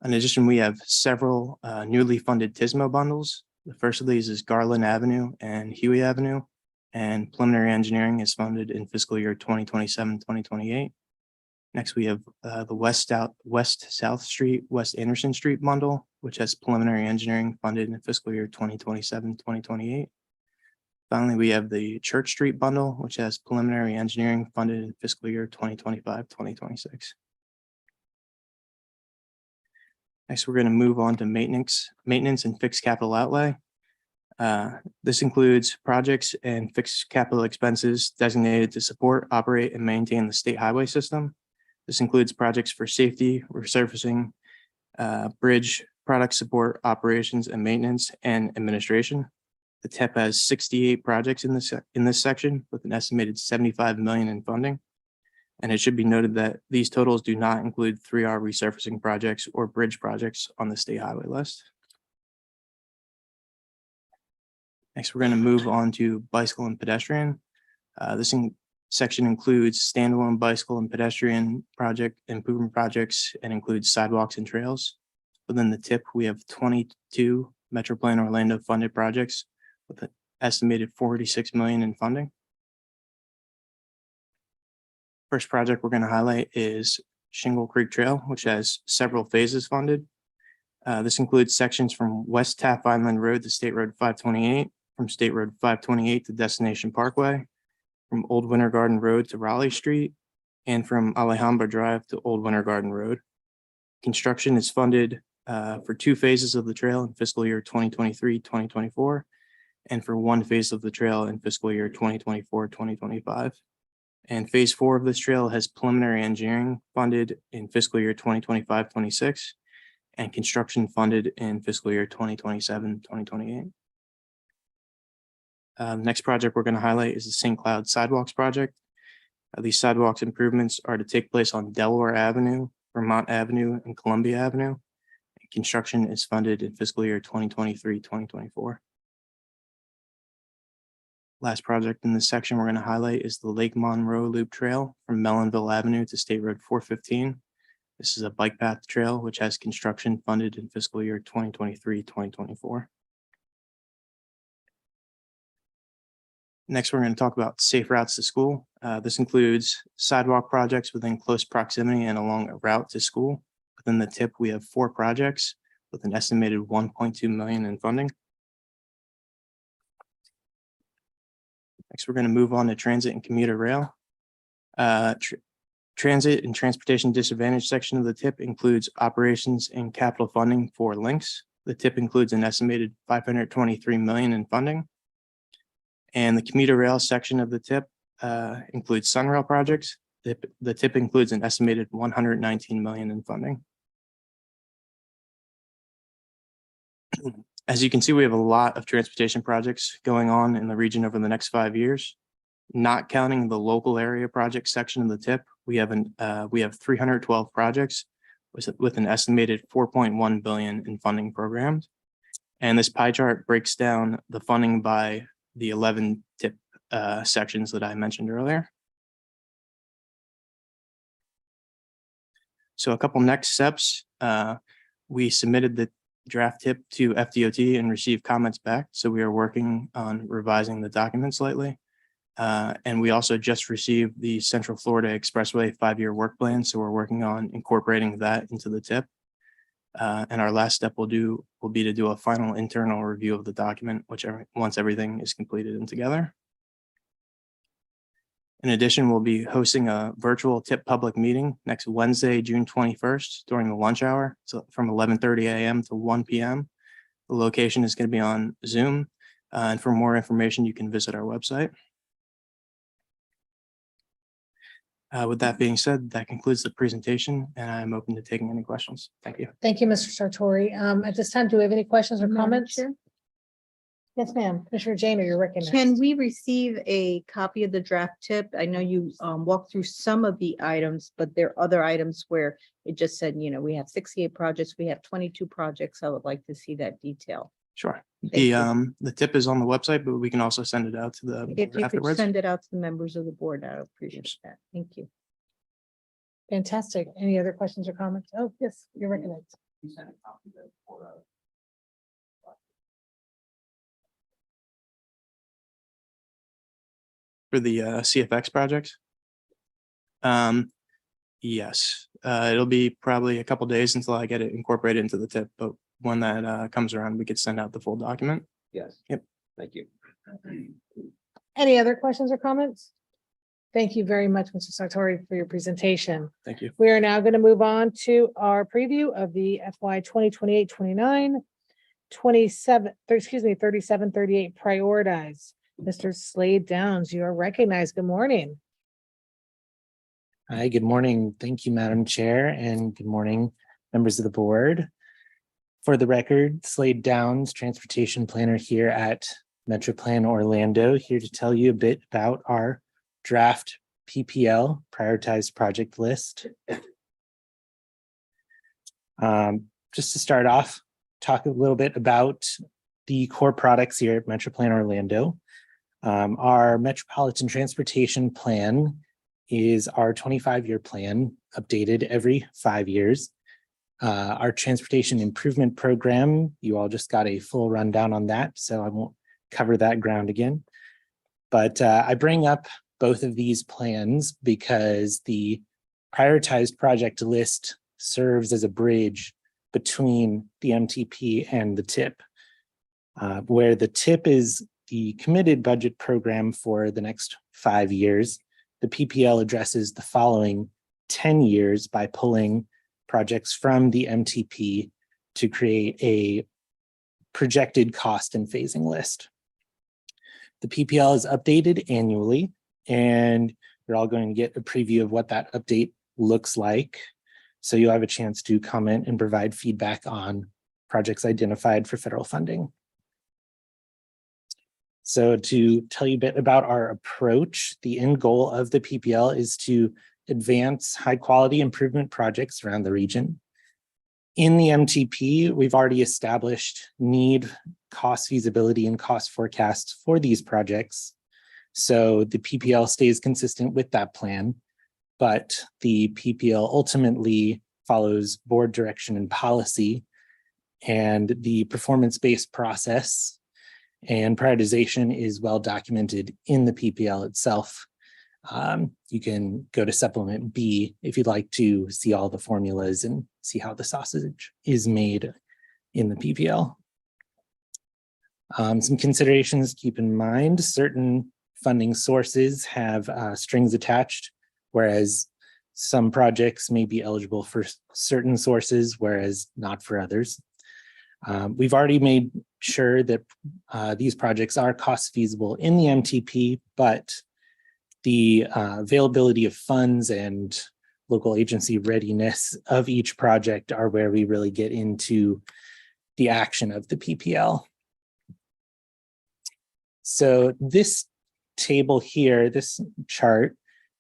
S15: In addition, we have several newly funded TSMO bundles. The first of these is Garland Avenue and Huey Avenue, and preliminary engineering is funded in fiscal year 2027-2028. Next, we have the West South Street, West Anderson Street bundle, which has preliminary engineering funded in fiscal year 2027-2028. Finally, we have the Church Street bundle, which has preliminary engineering funded in fiscal year 2025-2026. Next, we're going to move on to maintenance and fixed capital outlay. This includes projects and fixed capital expenses designated to support, operate, and maintain the state highway system. This includes projects for safety, resurfacing, bridge, product support, operations and maintenance, and administration. The TEP has 68 projects in this section with an estimated 75 million in funding. And it should be noted that these totals do not include 3R resurfacing projects or bridge projects on the state highway list. Next, we're going to move on to bicycle and pedestrian. This section includes standalone bicycle and pedestrian project improvement projects and includes sidewalks and trails. Within the TIP, we have 22 MetroPlan Orlando funded projects with an estimated 46 million in funding. First project we're going to highlight is Shingle Creek Trail, which has several phases funded. This includes sections from West Taft Island Road to State Road 528, from State Road 528 to Destination Parkway, from Old Winter Garden Road to Raleigh Street, and from Alhambra Drive to Old Winter Garden Road. Construction is funded for 2 phases of the trail in fiscal year 2023-2024, and for 1 phase of the trail in fiscal year 2024-2025. And phase 4 of this trail has preliminary engineering funded in fiscal year 2025-26 and construction funded in fiscal year 2027-2028. Next project we're going to highlight is the St. Cloud Sidewalks project. These sidewalks improvements are to take place on Delaware Avenue, Vermont Avenue, and Columbia Avenue. Construction is funded in fiscal year 2023-2024. Last project in this section we're going to highlight is the Lake Monroe Loop Trail from Mellonville Avenue to State Road 415. This is a bike path trail which has construction funded in fiscal year 2023-2024. Next, we're going to talk about safe routes to school. This includes sidewalk projects within close proximity and along a route to school. Within the TIP, we have 4 projects with an estimated 1.2 million in funding. Next, we're going to move on to transit and commuter rail. Transit and transportation disadvantage section of the TIP includes operations and capital funding for links. The TIP includes an estimated 523 million in funding. And the commuter rail section of the TIP includes Sunrail projects. The TIP includes an estimated 119 million in funding. As you can see, we have a lot of transportation projects going on in the region over the next 5 years. Not counting the local area project section of the TIP, we have 312 projects with an estimated 4.1 billion in funding programs. And this pie chart breaks down the funding by the 11 TIP sections that I mentioned earlier. So a couple next steps. We submitted the draft TIP to FDOT and received comments back. So we are working on revising the document slightly. And we also just received the Central Florida Expressway 5-year work plan. So we're working on incorporating that into the TIP. And our last step will be to do a final internal review of the document, once everything is completed and together. In addition, we'll be hosting a virtual TIP public meeting next Wednesday, June 21st during the lunch hour. So from 11:30 a.m. to 1 p.m. The location is going to be on Zoom. And for more information, you can visit our website. With that being said, that concludes the presentation, and I'm open to taking any questions. Thank you.
S1: Thank you, Mr. Sartori. At this time, do we have any questions or comments? Yes, ma'am. Commissioner Jane, you're recognized.
S4: Can we receive a copy of the draft TIP? I know you walked through some of the items, but there are other items where it just said, we have 68 projects, we have 22 projects. I would like to see that detail.
S15: Sure.
S4: Thank
S15: The TIP is on the website, but we can also send it out to the
S4: If you could
S15: afterwards.
S4: send it out to the members of the board, I would appreciate that. Thank you.
S1: Fantastic. Any other questions or comments? Oh, yes, you're recognized.
S15: For the CFX project? Yes, it'll be probably a couple days until I get it incorporated into the TIP, but when that comes around, we could send out the full document.
S14: Yes.
S15: Yep.
S14: Thank you.
S1: Any other questions or comments? Thank you very much, Mr. Sartori, for your presentation.
S15: Thank you.
S1: We are now going to move on to our preview of the FY 2028-29, 37-38 prioritize. Mr. Slade Downs, you are recognized. Good morning.
S16: Hi, good morning. Thank you, Madam Chair, and good morning, members of the board. For the record, Slade Downs, Transportation Planner here at MetroPlan Orlando, here to tell you a bit about our draft PPL, Prioritized Project List. Just to start off, talk a little bit about the core products here at MetroPlan Orlando. Our Metropolitan Transportation Plan is our 25-year plan, updated every 5 years. Our Transportation Improvement Program, you all just got a full rundown on that, so I won't cover that ground again. But I bring up both of these plans because the prioritized project list serves as a bridge between the MTP and the TIP, where the TIP is the committed budget program for the next 5 years. The PPL addresses the following 10 years by pulling projects from the MTP to create a projected cost and phasing list. The PPL is updated annually, and you're all going to get a preview of what that update looks like. So you'll have a chance to comment and provide feedback on projects identified for federal funding. So to tell you a bit about our approach, the end goal of the PPL is to advance high quality improvement projects around the region. In the MTP, we've already established need, cost feasibility, and cost forecasts for these projects. So the PPL stays consistent with that plan, but the PPL ultimately follows board direction and policy, and the performance-based process and prioritization is well documented in the PPL itself. You can go to supplement B if you'd like to see all the formulas and see how the sausage is made in the PPL. Some considerations to keep in mind: certain funding sources have strings attached, whereas some projects may be eligible for certain sources, whereas not for others. We've already made sure that these projects are cost feasible in the MTP, but the availability of funds and local agency readiness of each project are where we really get into the action of the PPL. So this table here, this chart,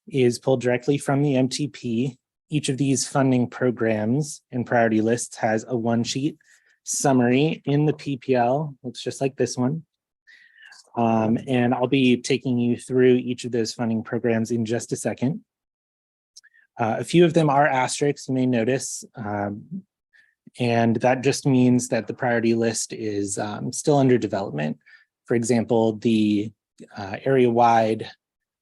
S16: is pulled directly from the MTP. Each of these funding programs and priority lists has a one-sheet summary in the PPL. Looks just like this one. And I'll be taking you through each of those funding programs in just a second. A few of them are asterisks, you may notice. And that just means that the priority list is still under development. For example, the area-wide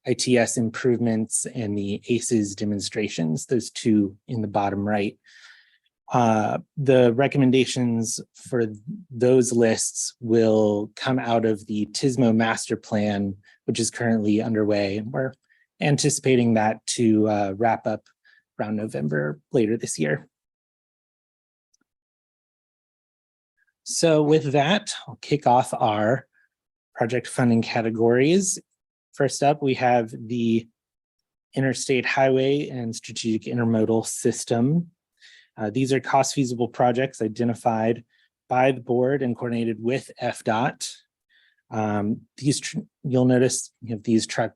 S16: ITS improvements and the ACES demonstrations, those two in the bottom right. The recommendations for those lists will come out of the TSMO master plan, which is currently underway. We're anticipating that to wrap up around November later this year. So with that, I'll kick off our project funding categories. First up, we have the Interstate Highway and Strategic Intermodal System. These are cost feasible projects identified by the board and coordinated with FDOT. You'll notice you have these truck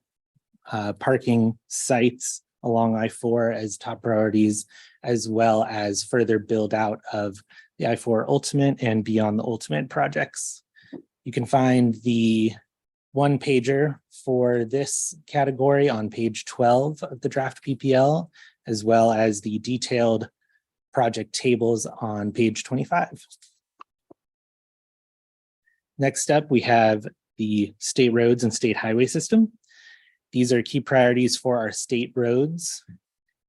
S16: parking sites along I-4 as top priorities, as well as further build out of the I-4 Ultimate and Beyond the Ultimate projects. You can find the one pager for this category on page 12 of the draft PPL, as well as the detailed project tables on page 25. Next up, we have the state roads and state highway system. These are key priorities for our state roads,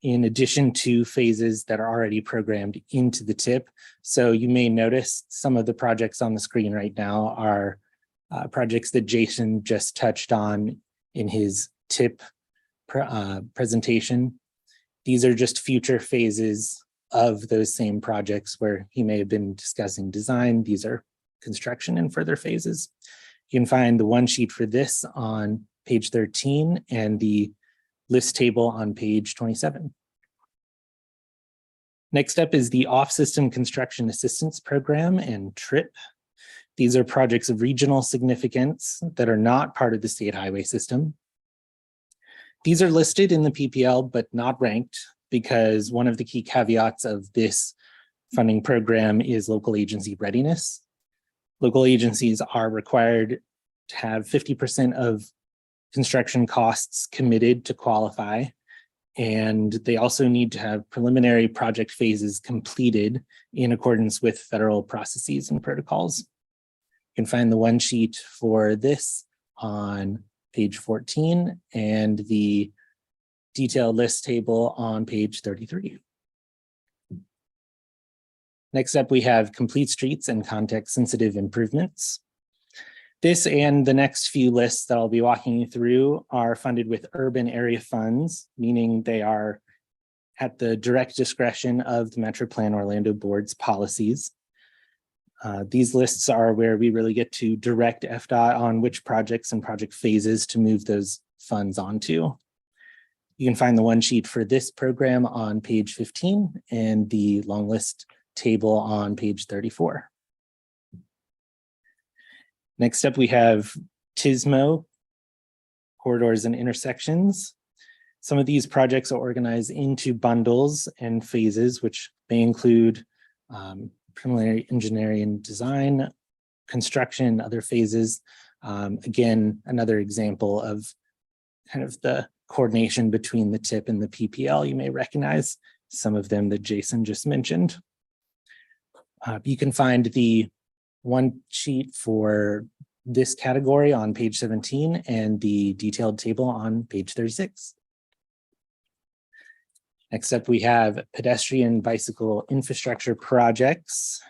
S16: in addition to phases that are already programmed into the TIP. So you may notice some of the projects on the screen right now are projects that Jason just touched on in his TIP presentation. These are just future phases of those same projects where he may have been discussing design. These are construction and further phases. You can find the one sheet for this on page 13 and the list table on page 27. Next up is the Off-System Construction Assistance Program and TRIP. These are projects of regional significance that are not part of the state highway system. These are listed in the PPL, but not ranked, because one of the key caveats of this funding program is local agency readiness. Local agencies are required to have 50% of construction costs committed to qualify, and they also need to have preliminary project phases completed in accordance with federal processes and protocols. You can find the one sheet for this on page 14 and the detailed list table on page 33. Next up, we have complete streets and context-sensitive improvements. This and the next few lists that I'll be walking you through are funded with urban area funds, meaning they are at the direct discretion of the MetroPlan Orlando Board's policies. These lists are where we really get to direct FDOT on which projects and project phases to move those funds onto. You can find the one sheet for this program on page 15 and the long list table on page 34. Next up, we have TSMO, corridors and intersections. Some of these projects are organized into bundles and phases, which may include preliminary engineering and design, construction, other phases. Again, another example of kind of the coordination between the TIP and the PPL. You may recognize some of them that Jason just mentioned. You can find the one sheet for this category on page 17 and the detailed table on page 36. Next up, we have pedestrian bicycle infrastructure projects.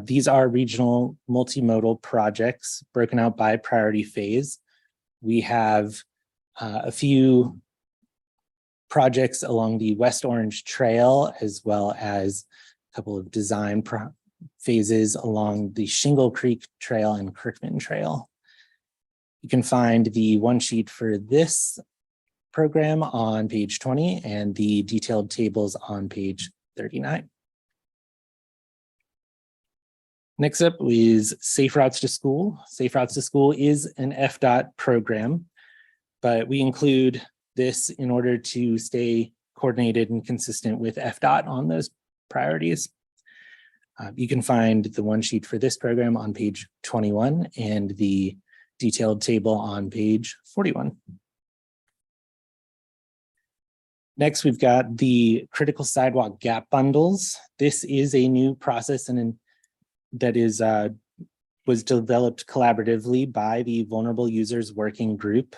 S16: These are regional multimodal projects broken out by priority phase. We have a few projects along the West Orange Trail, as well as a couple of design phases along the Shingle Creek Trail and Kirkman Trail. You can find the one sheet for this program on page 20 and the detailed tables on page 39. Next up is Safe Routes to School. Safe Routes to School is an FDOT program, but we include this in order to stay coordinated and consistent with FDOT on those priorities. You can find the one sheet for this program on page 21 and the detailed table on page 41. Next, we've got the critical sidewalk gap bundles. This is a new process and that is was developed collaboratively by the Vulnerable Users Working Group,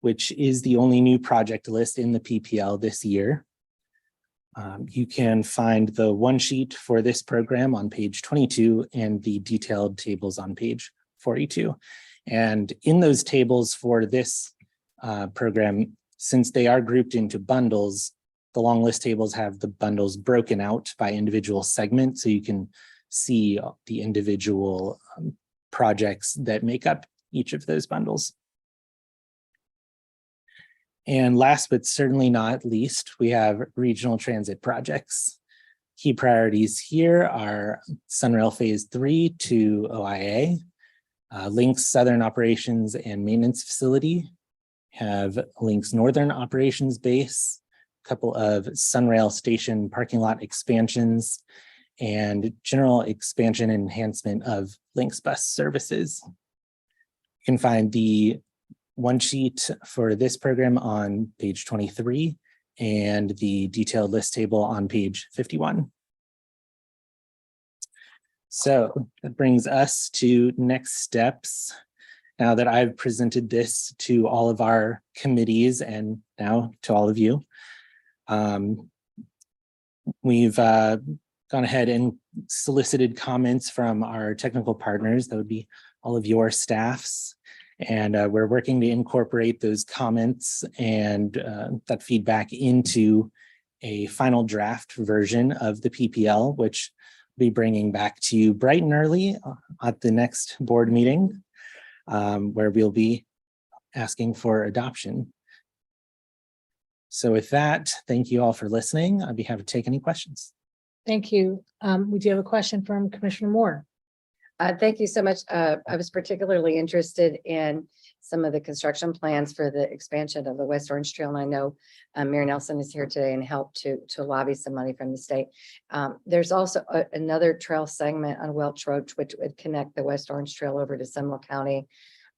S16: which is the only new project list in the PPL this year. You can find the one sheet for this program on page 22 and the detailed tables on page 42. And in those tables for this program, since they are grouped into bundles, the long list tables have the bundles broken out by individual segment, so you can see the individual projects that make up each of those bundles. And last but certainly not least, we have regional transit projects. Key priorities here are Sunrail Phase 3 to OIA, Link's Southern Operations and Maintenance Facility, have Link's Northern Operations Base, a couple of Sunrail Station parking lot expansions, and general expansion and enhancement of Link's bus services. You can find the one sheet for this program on page 23 and the detailed list table on page 51. So that brings us to next steps. Now that I've presented this to all of our committees and now to all of you, we've gone ahead and solicited comments from our technical partners. That would be all of your staffs. And we're working to incorporate those comments and that feedback into a final draft version of the PPL, which we'll be bringing back to you bright and early at the next board meeting, where we'll be asking for adoption. So with that, thank you all for listening. I'd be happy to take any questions.
S1: Thank you. We do have a question from Commissioner Moore.
S17: Thank you so much. I was particularly interested in some of the construction plans for the expansion of the West Orange Trail. And I know Mayor Nelson is here today and helped to lobby some money from the state. There's also another trail segment on Welch Road, which would connect the West Orange Trail over to Seminole County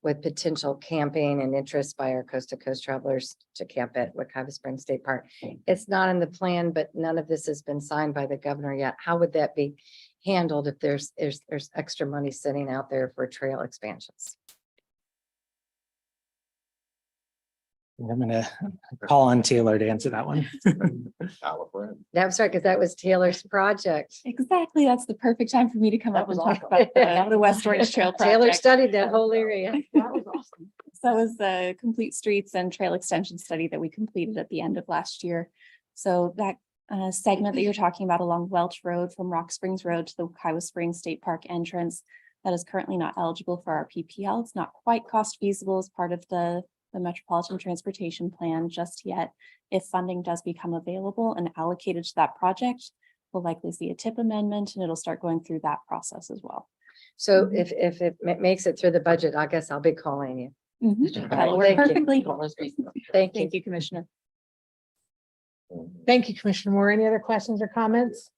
S17: with potential camping and interest by our coast to coast travelers to camp at Wekiwa Springs State Park. It's not in the plan, but none of this has been signed by the governor yet. How would that be handled if there's extra money sitting out there for trail expansions?
S16: I'm going to call on Taylor to answer that one.
S17: That's right, because that was Taylor's project.
S18: Exactly. That's the perfect time for me to come up and talk about the West Orange Trail project.
S17: Taylor studied that whole area.
S18: That was awesome. So that was the complete streets and trail extension study that we completed at the end of last year. So that segment that you're talking about along Welch Road from Rock Springs Road to the Wekiwa Springs State Park entrance, that is currently not eligible for our PPL. It's not quite cost feasible as part of the Metropolitan Transportation Plan just yet. If funding does become available and allocated to that project, we'll likely see a TIP amendment and it'll start going through that process as well.
S17: So if it makes it through the budget, I guess I'll be calling you.
S18: That'll work perfectly.
S17: Thank
S18: Thank you, Commissioner.
S1: Thank you, Commissioner Moore. Any other questions or comments?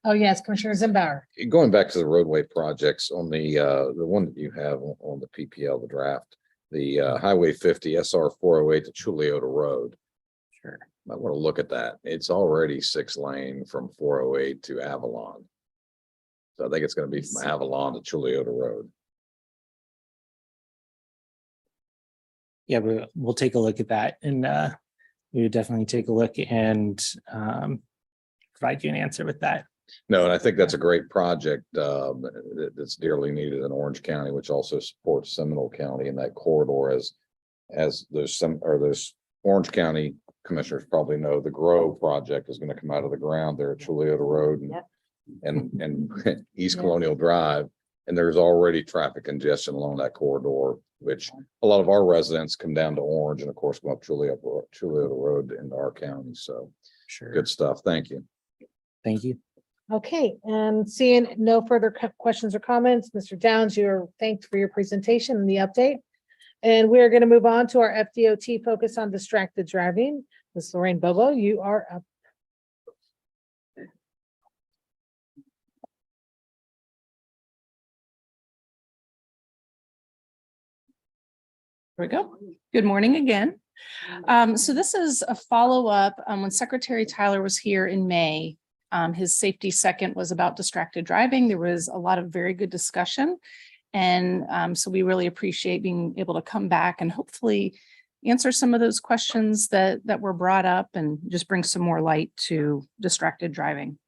S1: Oh, yes, Commissioner Zimbauer.
S2: Going back to the roadway projects on the one that you have on the PPL, the draft, the Highway 50 SR 408 to Chuliota Road.
S16: Sure.
S2: I want to look at that. It's already 6-lane from 408 to Avalon. So I think it's going to be from Avalon to Chuliota Road.
S16: Yeah, we'll take a look at that and we would definitely take a look and provide you an answer with that.
S2: No, and I think that's a great project that's dearly needed in Orange County, which also supports Seminole County in that corridor as as there's Orange County commissioners probably know, the Grow project is going to come out of the ground there at Chuliota Road and East
S1: Yeah.
S2: Colonial Drive. And there's already traffic congestion along that corridor, which a lot of our residents come down to Orange and of course go up Chuliota Road into our county. So
S16: Sure.
S2: good stuff. Thank you.
S16: Thank you.
S1: Okay, and seeing no further questions or comments, Mr. Downs, you're thanked for your presentation and the update. And we're going to move on to our FDOT focus on distracted driving. Ms. Lorraine Bobo, you are up.
S9: Here we go. Good morning again. So this is a follow-up when Secretary Tyler was here in May. His safety second was about distracted driving. There was a lot of very good discussion. And so we really appreciate being able to come back and hopefully answer some of those questions that were brought up and just bring some more light to distracted driving.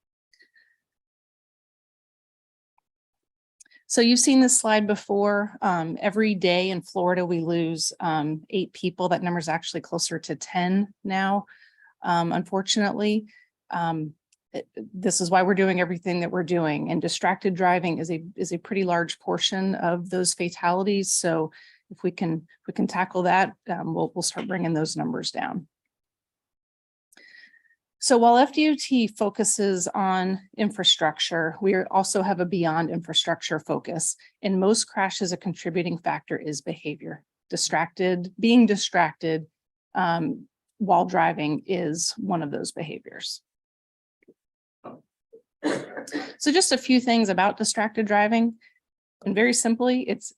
S9: So you've seen this slide before. Every day in Florida, we lose 8 people. That number is actually closer to 10 now, unfortunately. This is why we're doing everything that we're doing. And distracted driving is a pretty large portion of those fatalities. So if we can tackle that, we'll start bringing those numbers down. So while FDOT focuses on infrastructure, we also have a beyond infrastructure focus. In most crashes, a contributing factor is behavior. Being distracted while driving is one of those behaviors. So just a few things about distracted driving. And very simply, it's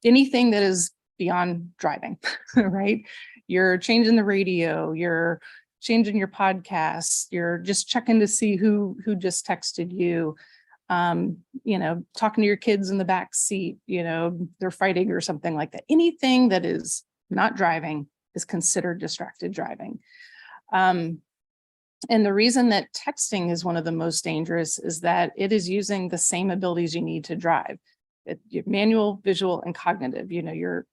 S9: anything that is beyond driving, right? You're changing the radio, you're changing your podcasts, you're just checking to see who just texted you, talking to your kids in the back seat, they're fighting or something like that. Anything that is not driving is considered distracted driving. And the reason that texting is one of the most dangerous is that it is using the same abilities you need to drive. Manual, visual, and cognitive. You're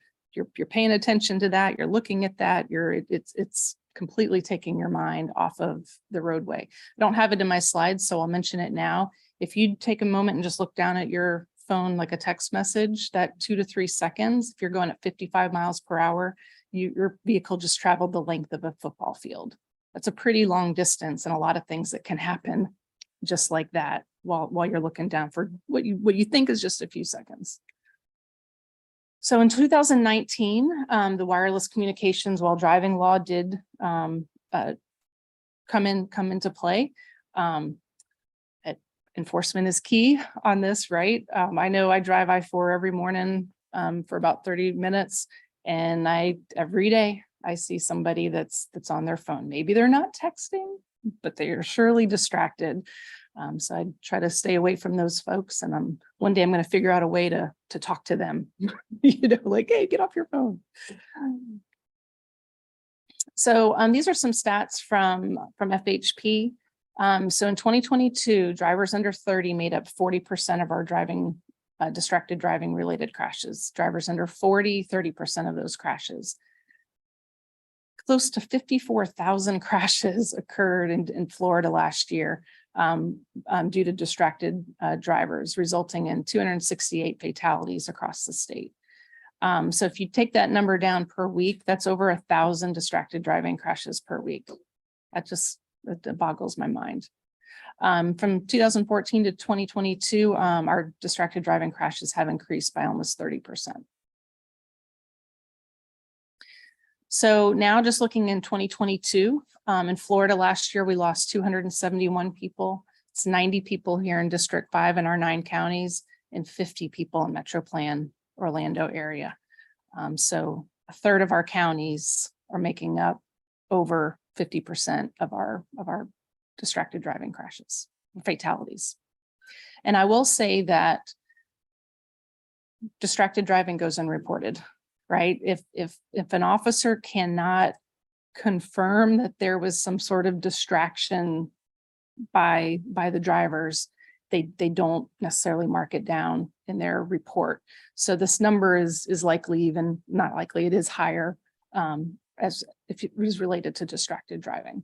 S9: paying attention to that. You're looking at that. It's completely taking your mind off of the roadway. I don't have it in my slides, so I'll mention it now. If you take a moment and just look down at your phone like a text message, that 2 to 3 seconds, if you're going at 55 miles per hour, your vehicle just traveled the length of a football field. That's a pretty long distance and a lot of things that can happen just like that while you're looking down for what you think is just a few seconds. So in 2019, the wireless communications while driving law did come into play. Enforcement is key on this, right? I know I drive I-4 every morning for about 30 minutes, and every day I see somebody that's on their phone. Maybe they're not texting, but they are surely distracted. So I try to stay away from those folks. And one day I'm going to figure out a way to talk to them, like, hey, get off your phone. So these are some stats from FHP. So in 2022, drivers under 30 made up 40% of our distracted driving related crashes. Drivers under 40, 30% of those crashes. Close to 54,000 crashes occurred in Florida last year due to distracted drivers, resulting in 268 fatalities across the state. So if you take that number down per week, that's over 1,000 distracted driving crashes per week. That boggles my mind. From 2014 to 2022, our distracted driving crashes have increased by almost 30%. So now just looking in 2022, in Florida last year, we lost 271 people. It's 90 people here in District 5 in our 9 counties and 50 people in MetroPlan Orlando area. So a third of our counties are making up over 50% of our distracted driving crashes, fatalities. And I will say that distracted driving goes unreported. Right? If an officer cannot confirm that there was some sort of distraction by the drivers, they don't necessarily mark it down in their report. So this number is likely even not likely, it is higher as if it was related to distracted driving.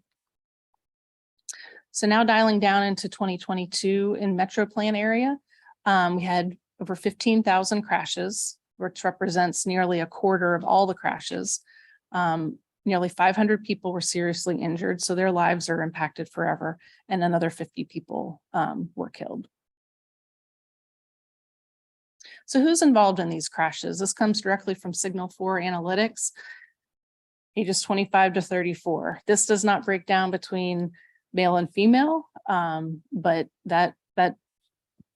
S9: So now dialing down into 2022 in MetroPlan area, we had over 15,000 crashes, which represents nearly a quarter of all the crashes. Nearly 500 people were seriously injured, so their lives are impacted forever, and another 50 people were killed. So who's involved in these crashes? This comes directly from Signal 4 Analytics, ages 25 to 34. This does not break down between male and female, but that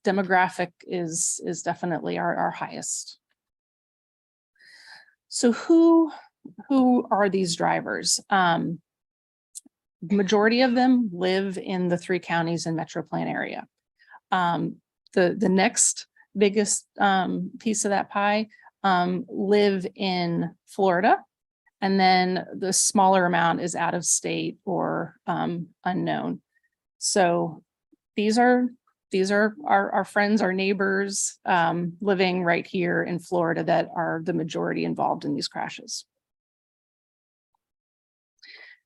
S9: demographic is definitely our highest. So who are these drivers? Majority of them live in the 3 counties in MetroPlan area. The next biggest piece of that pie live in Florida, and then the smaller amount is out of state or unknown. So these are our friends, our neighbors living right here in Florida that are the majority involved in these crashes.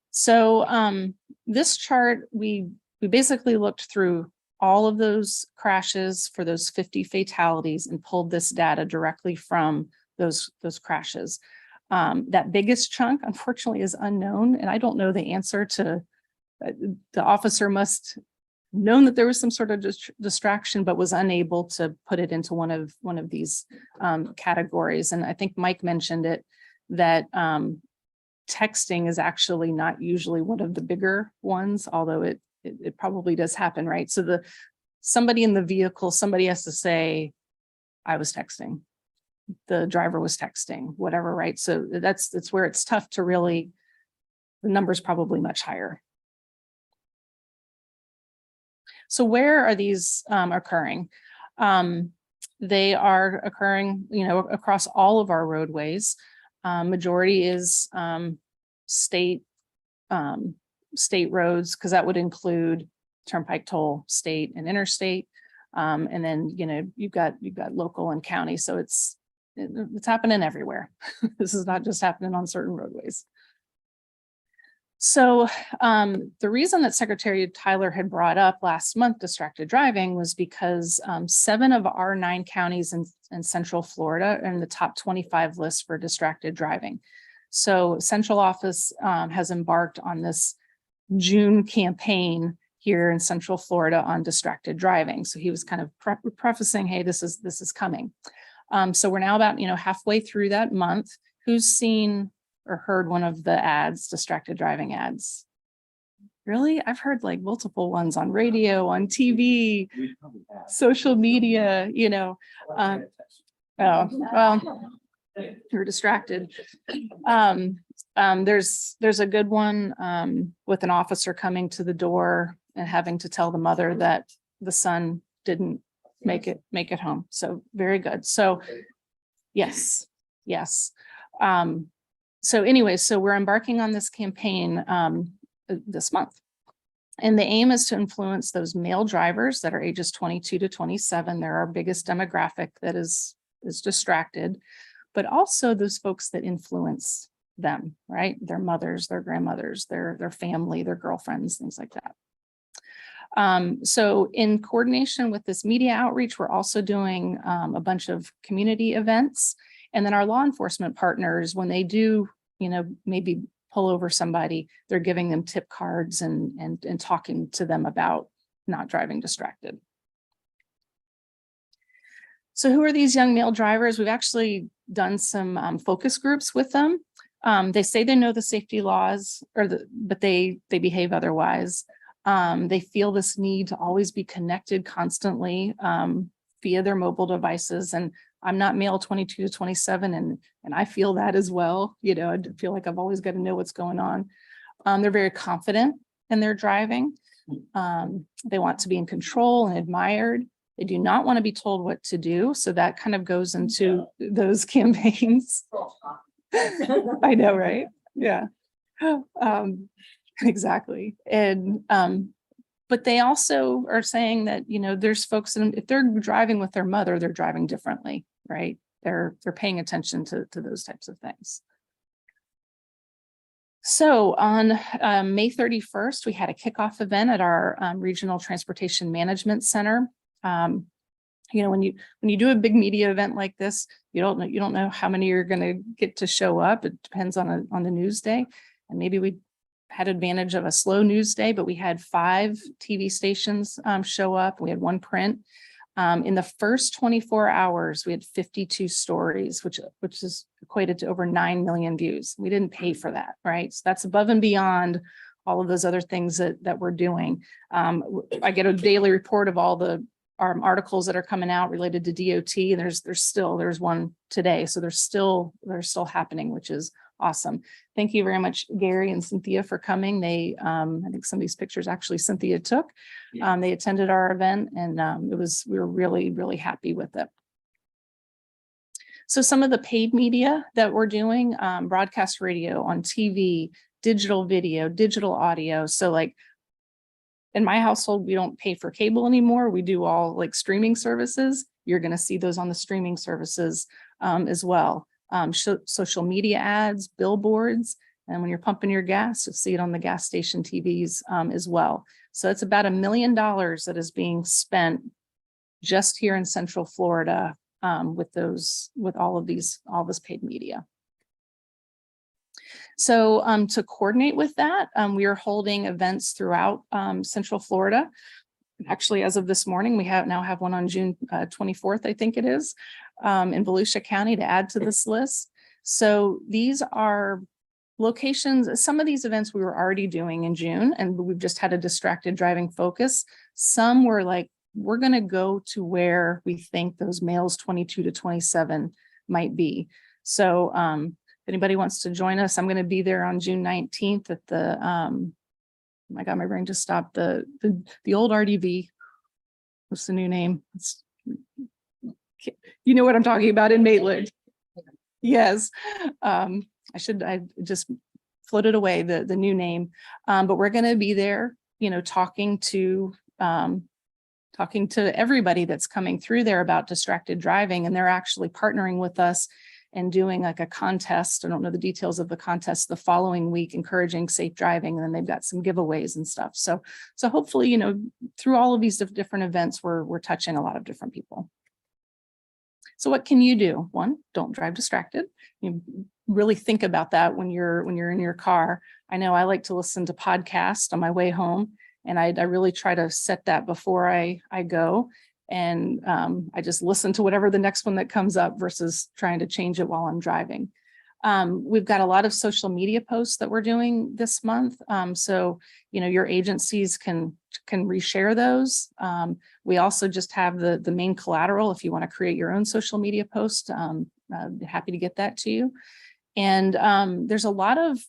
S9: So this chart, we basically looked through all of those crashes for those 50 fatalities and pulled this data directly from those crashes. That biggest chunk, unfortunately, is unknown, and I don't know the answer to. The officer must known that there was some sort of distraction, but was unable to put it into one of these categories. And I think Mike mentioned it, that texting is actually not usually one of the bigger ones, although it probably does happen, right? So somebody in the vehicle, somebody has to say, I was texting, the driver was texting, whatever, right? So that's where it's tough to really, the number's probably much higher. So where are these occurring? They are occurring, across all of our roadways. Majority is state roads, because that would include turnpike, toll, state, and interstate. And then you've got local and county. So it's happening everywhere. This is not just happening on certain roadways. So the reason that Secretary Tyler had brought up last month distracted driving was because 7 of our 9 counties in Central Florida are in the top 25 list for distracted driving. So Central Office has embarked on this June campaign here in Central Florida on distracted driving. So he was kind of prefacing, hey, this is coming. So we're now about halfway through that month. Who's seen or heard one of the ads, distracted driving ads? Really? I've heard like multiple ones on radio, on TV, social media, oh, well, you're distracted. There's a good one with an officer coming to the door and having to tell the mother that the son didn't make it home. So very good. So yes. So anyway, so we're embarking on this campaign this month. And the aim is to influence those male drivers that are ages 22 to 27. They're our biggest demographic that is distracted, but also those folks that influence them, right? Their mothers, their grandmothers, their family, their girlfriends, things like that. So in coordination with this media outreach, we're also doing a bunch of community events. And then our law enforcement partners, when they do, maybe pull over somebody, they're giving them tip cards and talking to them about not driving distracted. So who are these young male drivers? We've actually done some focus groups with them. They say they know the safety laws, but they behave otherwise. They feel this need to always be connected constantly via their mobile devices. And I'm not male 22 to 27, and I feel that as well. I feel like I've always got to know what's going on. They're very confident in their driving. They want to be in control and admired. They do not want to be told what to do. So that kind of goes into those campaigns. I know, right? Yeah. Exactly. And But they also are saying that, you know, there's folks, and if they're driving with their mother, they're driving differently, right? They're paying attention to those types of things. So on May 31st, we had a kickoff event at our Regional Transportation Management Center. You know, when you do a big media event like this, you don't know how many you're going to get to show up. It depends on the news day, and maybe we had advantage of a slow news day, but we had 5 TV stations show up. We had 1 print. In the first 24 hours, we had 52 stories, which is equated to over 9 million views. We didn't pay for that, right? So that's above and beyond all of those other things that we're doing. I get a daily report of all the articles that are coming out related to DOT, and there's one today. So they're still happening, which is awesome. Thank you very much, Gary and Cynthia, for coming. They, I think some of these pictures actually Cynthia took. They attended our event, and we were really, really happy with it. So some of the paid media that we're doing, broadcast radio, on TV, digital video, digital audio. So like in my household, we don't pay for cable anymore. We do all like streaming services. You're going to see those on the streaming services as well. Social media ads, billboards, and when you're pumping your gas, you'll see it on the gas station TVs as well. So it's about $1 million that is being spent just here in Central Florida with all this paid media. So to coordinate with that, we are holding events throughout Central Florida. Actually, as of this morning, we now have one on June 24th, I think it is, in Volusia County to add to this list. So these are locations. Some of these events we were already doing in June, and we've just had a distracted driving focus. Some were like, we're going to go to where we think those males 22 to 27 might be. So if anybody wants to join us, I'm going to be there on June 19th at the, oh my God, my brain just stopped, the old RDV. What's the new name? You know what I'm talking about, in Maitland. Yes. I just floated away the new name. But we're going to be there, you know, talking to everybody that's coming through there about distracted driving, and they're actually partnering with us and doing like a contest. I don't know the details of the contest the following week, encouraging safe driving. And then they've got some giveaways and stuff. So hopefully, you know, through all of these different events, we're touching a lot of different people. So what can you do? 1, don't drive distracted. You really think about that when you're in your car. I know I like to listen to podcasts on my way home, and I really try to set that before I go. And I just listen to whatever the next one that comes up versus trying to change it while I'm driving. We've got a lot of social media posts that we're doing this month. So, you know, your agencies can reshare those. We also just have the main collateral if you want to create your own social media post. Happy to get that to you. And there's a lot of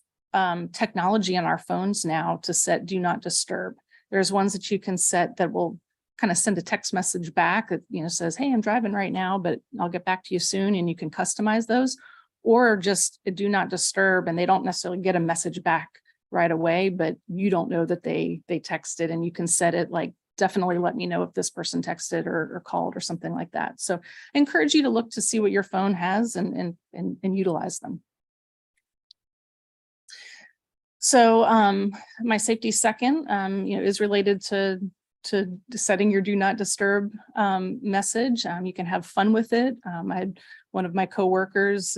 S9: technology on our phones now to set do not disturb. There's ones that you can set that will kind of send a text message back that, you know, says, hey, I'm driving right now, but I'll get back to you soon. And you can customize those, or just do not disturb, and they don't necessarily get a message back right away, but you don't know that they texted, and you can set it like, definitely let me know if this person texted or called or something like that. So I encourage you to look to see what your phone has and utilize them. So my safety second, you know, is related to setting your do not disturb message. You can have fun with it. I had one of my coworkers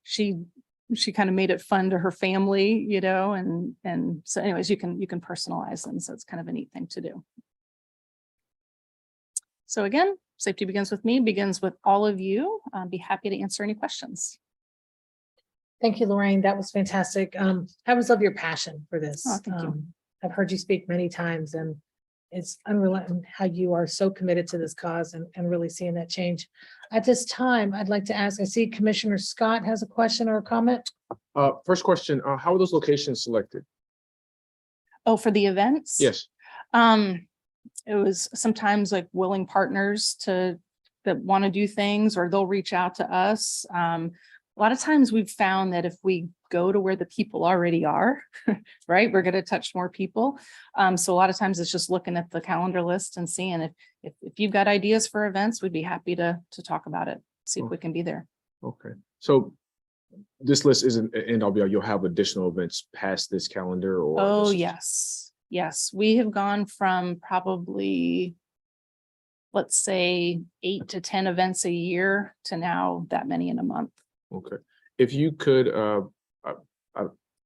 S9: she kind of made it fun to her family, you know, and so anyways, you can personalize them. So it's kind of a neat thing to do. So again, safety begins with me, begins with all of you. Be happy to answer any questions.
S1: Thank you, Lorraine. That was fantastic. I always love your passion for this.
S9: Oh, thank you.
S1: I've heard you speak many times, and it's unrelenting how you are so committed to this cause and really seeing that change. At this time, I'd like to ask, I see Commissioner Scott has a question or a comment.
S19: First question, how are those locations selected?
S9: Oh, for the events?
S19: Yes.
S9: It was sometimes like willing partners that want to do things, or they'll reach out to us. A lot of times we've found that if we go to where the people already are, right? We're going to touch more people. So a lot of times it's just looking at the calendar list and seeing if you've got ideas for events, we'd be happy to talk about it, see if we can be there.
S19: Okay, so this list isn't end all be all. You'll have additional events past this calendar or?
S9: Oh,
S19: this is-
S9: yes. Yes, we have gone from probably, let's say, 8 to 10 events a year to now that many in a month.
S19: Okay, if you could, I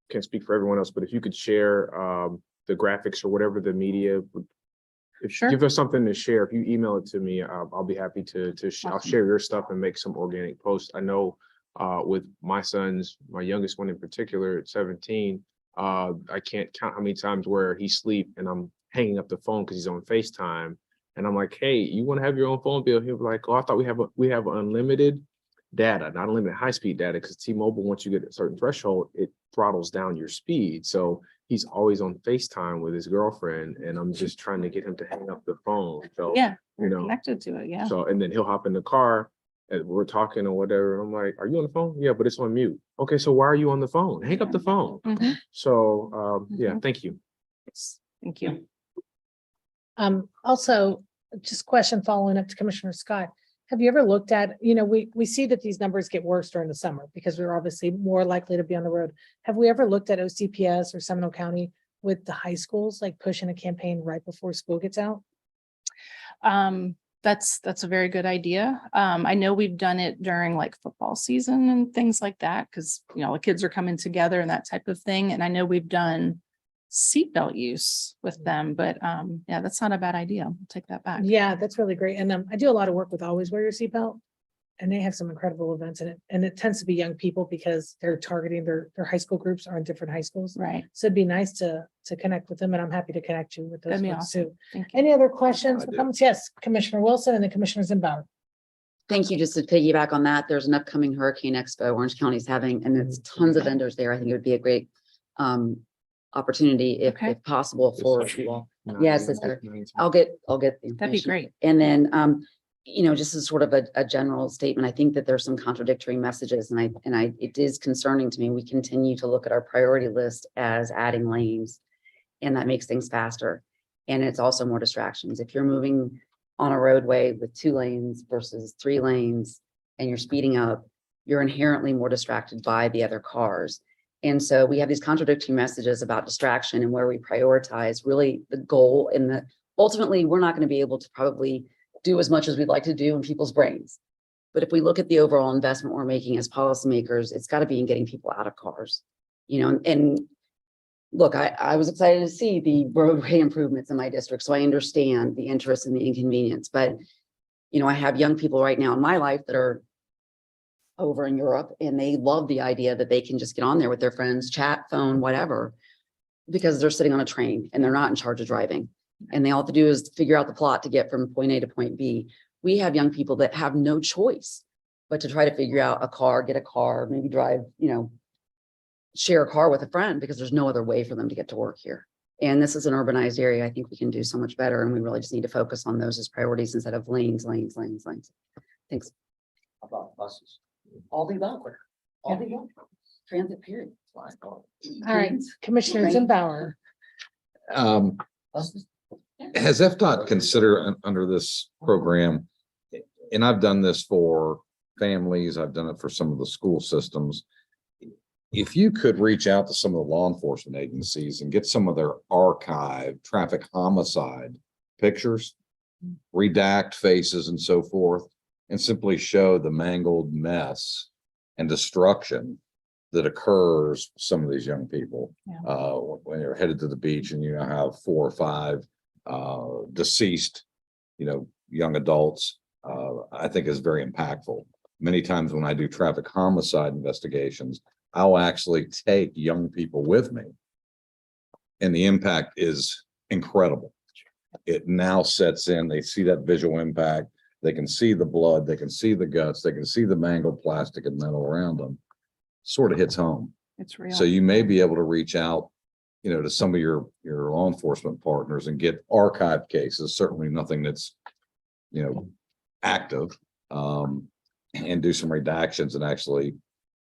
S19: can't speak for everyone else, but if you could share the graphics or whatever the media would. If
S9: Sure.
S19: give us something to share, if you email it to me, I'll be happy to I'll
S9: Awesome.
S19: share your stuff and make some organic posts. I know with my sons, my youngest one in particular at 17, I can't count how many times where he sleep and I'm hanging up the phone because he's on FaceTime. And I'm like, hey, you want to have your own phone bill? He'll be like, oh, I thought we have unlimited data, not unlimited high-speed data, because T-Mobile, once you get a certain threshold, it throttles down your speed. So he's always on FaceTime with his girlfriend, and I'm just trying to get him to hang up the phone. So,
S9: Yeah,
S19: you know,
S9: connected to it, yeah.
S19: so, and then he'll hop in the car and we're talking or whatever. I'm like, are you on the phone? Yeah, but it's on mute. Okay, so why are you on the phone? Hang up the phone.
S9: Mhm.
S19: So, yeah,
S9: Mhm.
S19: thank you.
S9: Yes, thank you.
S1: Also, just question following up to Commissioner Scott. Have you ever looked at, we see that these numbers get worse during the summer because we're obviously more likely to be on the road. Have we ever looked at OCPS or Seminole County with the high schools, like pushing a campaign right before school gets out?
S9: That's a very good idea. I know we've done it during like football season and things like that, because the kids are coming together and that type of thing. And I know we've done seatbelt use with them, but yeah, that's not a bad idea. I'll take that back.
S1: Yeah, that's really great. And I do a lot of work with Always Wear Your Seatbelt. And they have some incredible events in it. And it tends to be young people because they're targeting their high school groups are in different high schools.
S9: Right.
S1: So it'd be nice to connect with them, and I'm happy to connect you with those
S9: That'd be
S1: folks
S9: awesome.
S1: too.
S9: Thank you.
S1: Any other questions or comments? Yes, Commissioner Wilson and then Commissioner Zimbauer.
S6: Thank you. Just to piggyback on that, there's an upcoming Hurricane Expo Orange County's having, and it's tons of vendors there. I think it would be a great opportunity
S9: Okay.
S6: if possible for you all. Yes, it's there. I'll get the
S9: That'd be
S6: information.
S9: great.
S6: And then, just as sort of a general statement, I think that there's some contradictory messages and it is concerning to me. We continue to look at our priority list as adding lanes, and that makes things faster. And it's also more distractions. If you're moving on a roadway with 2 lanes versus 3 lanes and you're speeding up, you're inherently more distracted by the other cars. And so we have these contradictory messages about distraction and where we prioritize really the goal, and ultimately we're not going to be able to probably do as much as we'd like to do in people's brains. But if we look at the overall investment we're making as policymakers, it's got to be in getting people out of cars, and look, I was excited to see the roadway improvements in my district. So I understand the interest and the inconvenience, but I have young people right now in my life that are over in Europe, and they love the idea that they can just get on there with their friends, chat, phone, whatever, because they're sitting on a train and they're not in charge of driving. And they all have to do is figure out the plot to get from point A to point B. We have young people that have no choice but to try to figure out a car, get a car, maybe drive, share a car with a friend, because there's no other way for them to get to work here. And this is an urbanized area. I think we can do so much better. And we really just need to focus on those as priorities instead of lanes. Thanks.
S7: About buses.
S6: All the above. All the above. Transit period.
S1: All right, Commissioner Zimbauer.
S6: Buses.
S2: Has FDOT considered under this program, and I've done this for families, I've done it for some of the school systems. If you could reach out to some of the law enforcement agencies and get some of their archive traffic homicide pictures, redact faces and so forth, and simply show the mangled mess and destruction that occurs with some of these young people.
S9: Yeah.
S2: When you're headed to the beach and have 4 or 5 deceased, young adults, I think is very impactful. Many times when I do traffic homicide investigations, I'll actually take young people with me, and the impact is incredible. It now sets in, they see that visual impact, they can see the blood, they can see the guts, they can see the mangled plastic and metal around them. Sort of hits home.
S9: It's real.
S2: So you may be able to reach out, to some of your law enforcement partners and get archive cases, certainly nothing that's, active, and do some redactions and actually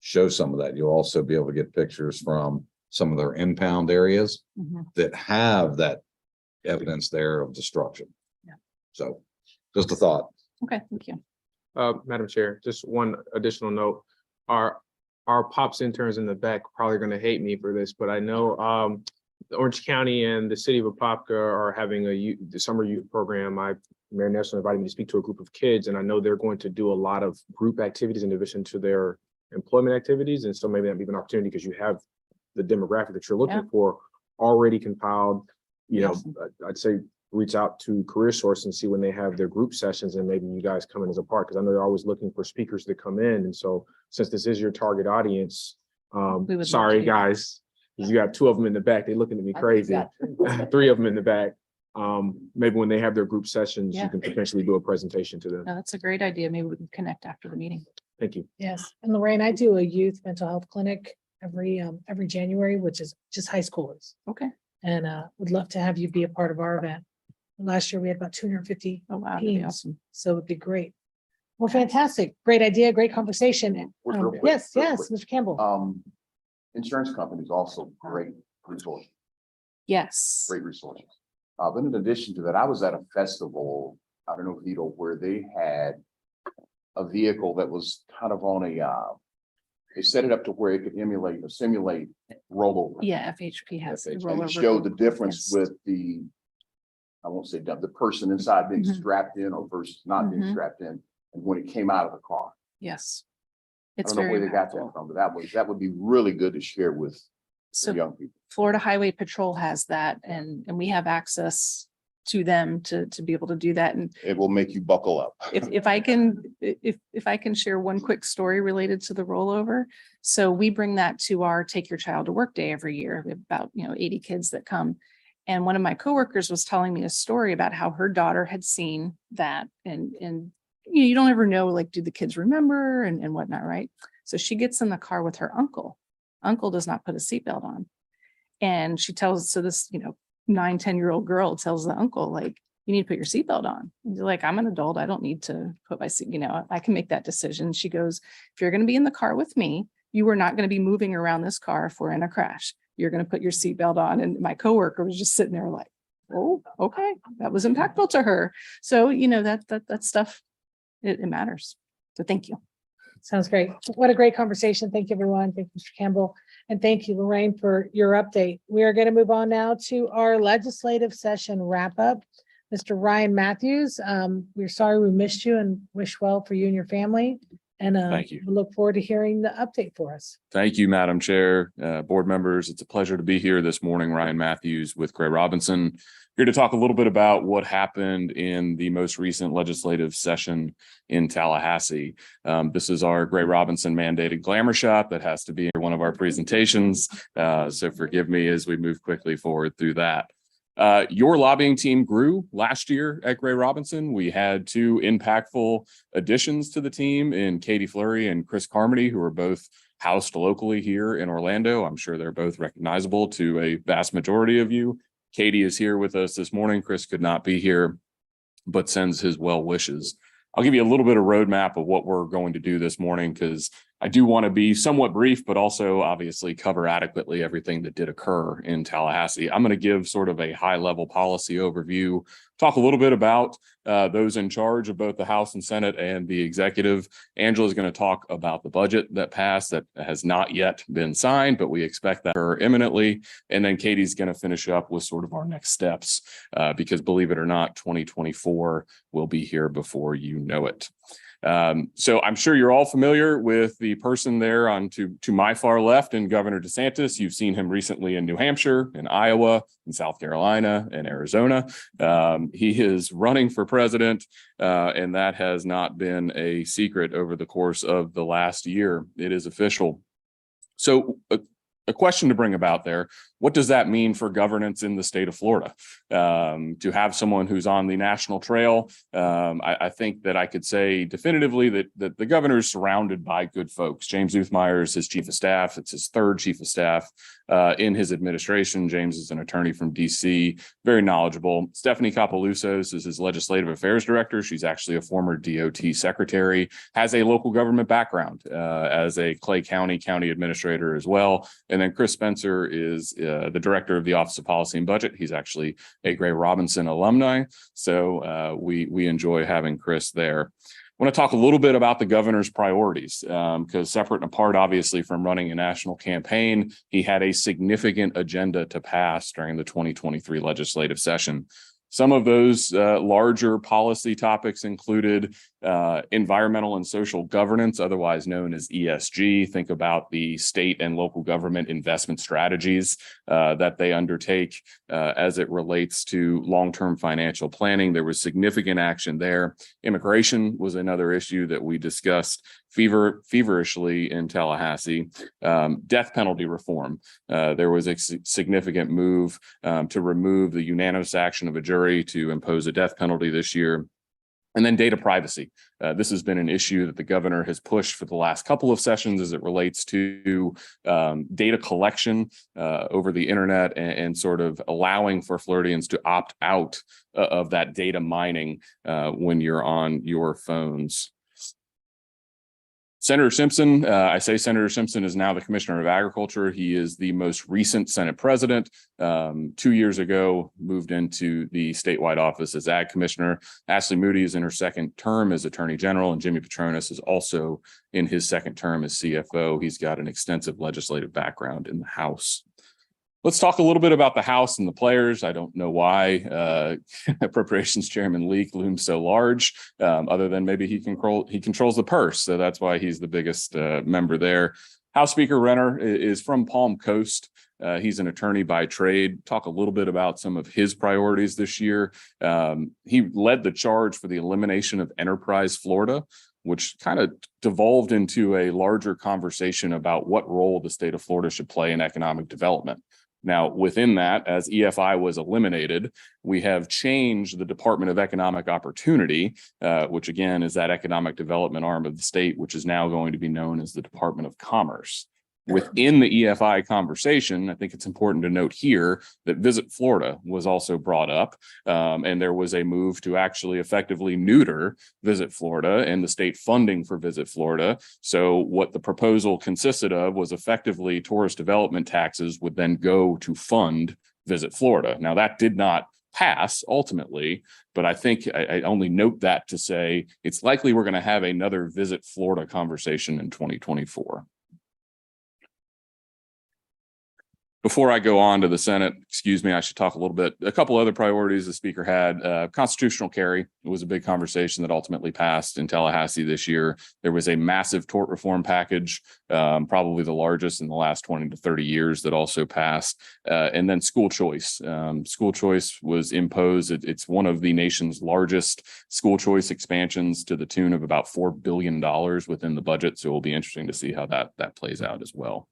S2: show some of that. You'll also be able to get pictures from some of their impound areas that have that evidence there of destruction.
S9: Yeah.
S2: So just a thought.
S9: Okay, thank you.
S19: Madam Chair, just one additional note. Our POPS interns in the back probably gonna hate me for this, but I know Orange County and the city of Apopka are having the summer youth program. Mayor Nelson invited me to speak to a group of kids, and I know they're going to do a lot of group activities in addition to their employment activities. And so maybe that'd be an opportunity because you have the demographic that you're looking for already compiled. You know, I'd say reach out to Career Source and see when they have their group sessions, and maybe you guys come in as a part, because I know they're always looking for speakers to come in. And so since this is your target audience, sorry guys, you got two of them in the back, they're looking at me crazy. Three of them in the back. Maybe when they have their group sessions, you can potentially do a presentation to them.
S9: No, that's a great idea. Maybe we can connect after the meeting.
S19: Thank you.
S1: Yes, and Lorraine, I do a youth mental health clinic every January, which is just high schoolers.
S9: Okay.
S1: And would love to have you be a part of our event. Last year, we had about 250
S9: Oh, wow, that'd be
S1: teams,
S9: awesome.
S1: so it'd be great. Well, fantastic. Great idea, great conversation.
S12: Real quick,
S1: Yes,
S12: real
S1: yes,
S12: quick.
S1: Mr. Campbell.
S12: Insurance companies also great resources,
S9: Yes.
S12: great resources. But in addition to that, I was at a festival, I don't know, Vito, where they had a vehicle that was kind of on they set it up to where it could emulate or simulate rollover.
S9: Yeah, FHP has. the
S12: And
S9: rollover
S12: it showed the difference
S9: Yes.
S12: with I won't say the person inside being strapped in or versus not being strapped in, and when it came out of the car.
S9: Yes.
S12: I
S9: It's
S12: don't know
S9: very
S12: where they got that from, but that would be really good to share with
S9: So
S12: young people.
S9: Florida Highway Patrol has that, and we have access to them to be able to do that. And
S12: It will make you buckle up.
S9: if I can share one quick story related to the rollover. So we bring that to our Take Your Child to Work Day every year. We have about, 80 kids that come. And one of my coworkers was telling me a story about how her daughter had seen that, and you don't ever know, like, do the kids remember and whatnot, right? So she gets in the car with her uncle. Uncle does not put a seatbelt on. And she tells, so this, 9-10-year-old girl tells the uncle, like, you need to put your seatbelt on. He's like, I'm an adult. I don't need to put my seat, I can make that decision. She goes, if you're going to be in the car with me, you are not going to be moving around this car if we're in a crash. You're going to put your seatbelt on. And my coworker was just sitting there like, oh, okay. That was impactful to her. So, that stuff, it matters. So thank you.
S1: Sounds great. What a great conversation. Thank you, everyone. Thank you, Mr. Campbell. And thank you, Lorraine, for your update. We are going to move on now to our legislative session wrap up. Mr. Ryan Matthews, we're sorry we missed you and wish well for you and your family. And
S20: Thank you.
S1: we look forward to hearing the update for us.
S20: Thank you, Madam Chair, board members. It's a pleasure to be here this morning. Ryan Matthews with Gray Robinson, here to talk a little bit about what happened in the most recent legislative session in Tallahassee. This is our Gray Robinson mandated glamour shot that has to be one of our presentations. So forgive me as we move quickly forward through that. Your lobbying team grew last year at Gray Robinson. We had two impactful additions to the team in Katie Fleury and Chris Carmody, who are both housed locally here in Orlando. I'm sure they're both recognizable to a vast majority of you. Katie is here with us this morning. Chris could not be here, but sends his well wishes. I'll give you a little bit of roadmap of what we're going to do this morning, because I do want to be somewhat brief, but also obviously cover adequately everything that did occur in Tallahassee. I'm going to give sort of a high level policy overview, talk a little bit about those in charge of both the House and Senate and the executive. Angela is going to talk about the budget that passed that has not yet been signed, but we expect that to occur imminently. And then Katie's going to finish up with sort of our next steps, because believe it or not, 2024 will be here before you know it. So I'm sure you're all familiar with the person there on to my far left, and Governor DeSantis. You've seen him recently in New Hampshire, in Iowa, in South Carolina, and Arizona. He is running for president, and that has not been a secret over the course of the last year. It is official. So a question to bring about there. What does that mean for governance in the state of Florida? To have someone who's on the national trail, I think that I could say definitively that the governor is surrounded by good folks. James Uthmeyer is his chief of staff. It's his third chief of staff in his administration. James is an attorney from DC, very knowledgeable. Stephanie Kapelousos is his legislative affairs director. She's actually a former DOT secretary, has a local government background as a Clay County administrator as well. And then Chris Spencer is the director of the Office of Policy and Budget. He's actually a Gray Robinson alumni. So we enjoy having Chris there. I want to talk a little bit about the governor's priorities, because separate and apart, obviously, from running a national campaign, he had a significant agenda to pass during the 2023 legislative session. Some of those larger policy topics included environmental and social governance, otherwise known as ESG. Think about the state and local government investment strategies that they undertake as it relates to long-term financial planning. There was significant action there. Immigration was another issue that we discussed feverishly in Tallahassee. Death penalty reform. There was a significant move to remove the unanimous action of a jury to impose a death penalty this year. And then data privacy. This has been an issue that the governor has pushed for the last couple of sessions as it relates to data collection over the internet and sort of allowing for Floridians to opt out of that data mining when you're on your phones. Senator Simpson, I say Senator Simpson is now the Commissioner of Agriculture. He is the most recent Senate President. 2 years ago, moved into the statewide office as Ag Commissioner. Ashley Moody is in her second term as Attorney General, and Jimmy Petronis is also in his second term as CFO. He's got an extensive legislative background in the House. Let's talk a little bit about the House and the players. I don't know why Appropriations Chairman Leak looms so large, other than maybe he controls the purse. So that's why he's the biggest member there. House Speaker Renner is from Palm Coast. He's an attorney by trade. Talk a little bit about some of his priorities this year. He led the charge for the elimination of Enterprise Florida, which kind of devolved into a larger conversation about what role the state of Florida should play in economic development. Now, within that, as EFI was eliminated, we have changed the Department of Economic Opportunity, which again is that economic development arm of the state, which is now going to be known as the Department of Commerce. Within the EFI conversation, I think it's important to note here that Visit Florida was also brought up, and there was a move to actually effectively neuter Visit Florida and the state funding for Visit Florida. So what the proposal consisted of was effectively tourist development taxes would then go to fund Visit Florida. Now, that did not pass ultimately, but I think I only note that to say it's likely we're going to have another Visit Florida conversation in 2024. Before I go on to the Senate, excuse me, I should talk a couple other priorities the speaker had. Constitutional carry was a big conversation that ultimately passed in Tallahassee this year. There was a massive tort reform package, probably the largest in the last 20 to 30 years, that also passed. And then school choice. School choice was imposed. It's one of the nation's largest school choice expansions to the tune of about $4 billion within the budget. So it'll be interesting to see how that plays out as well.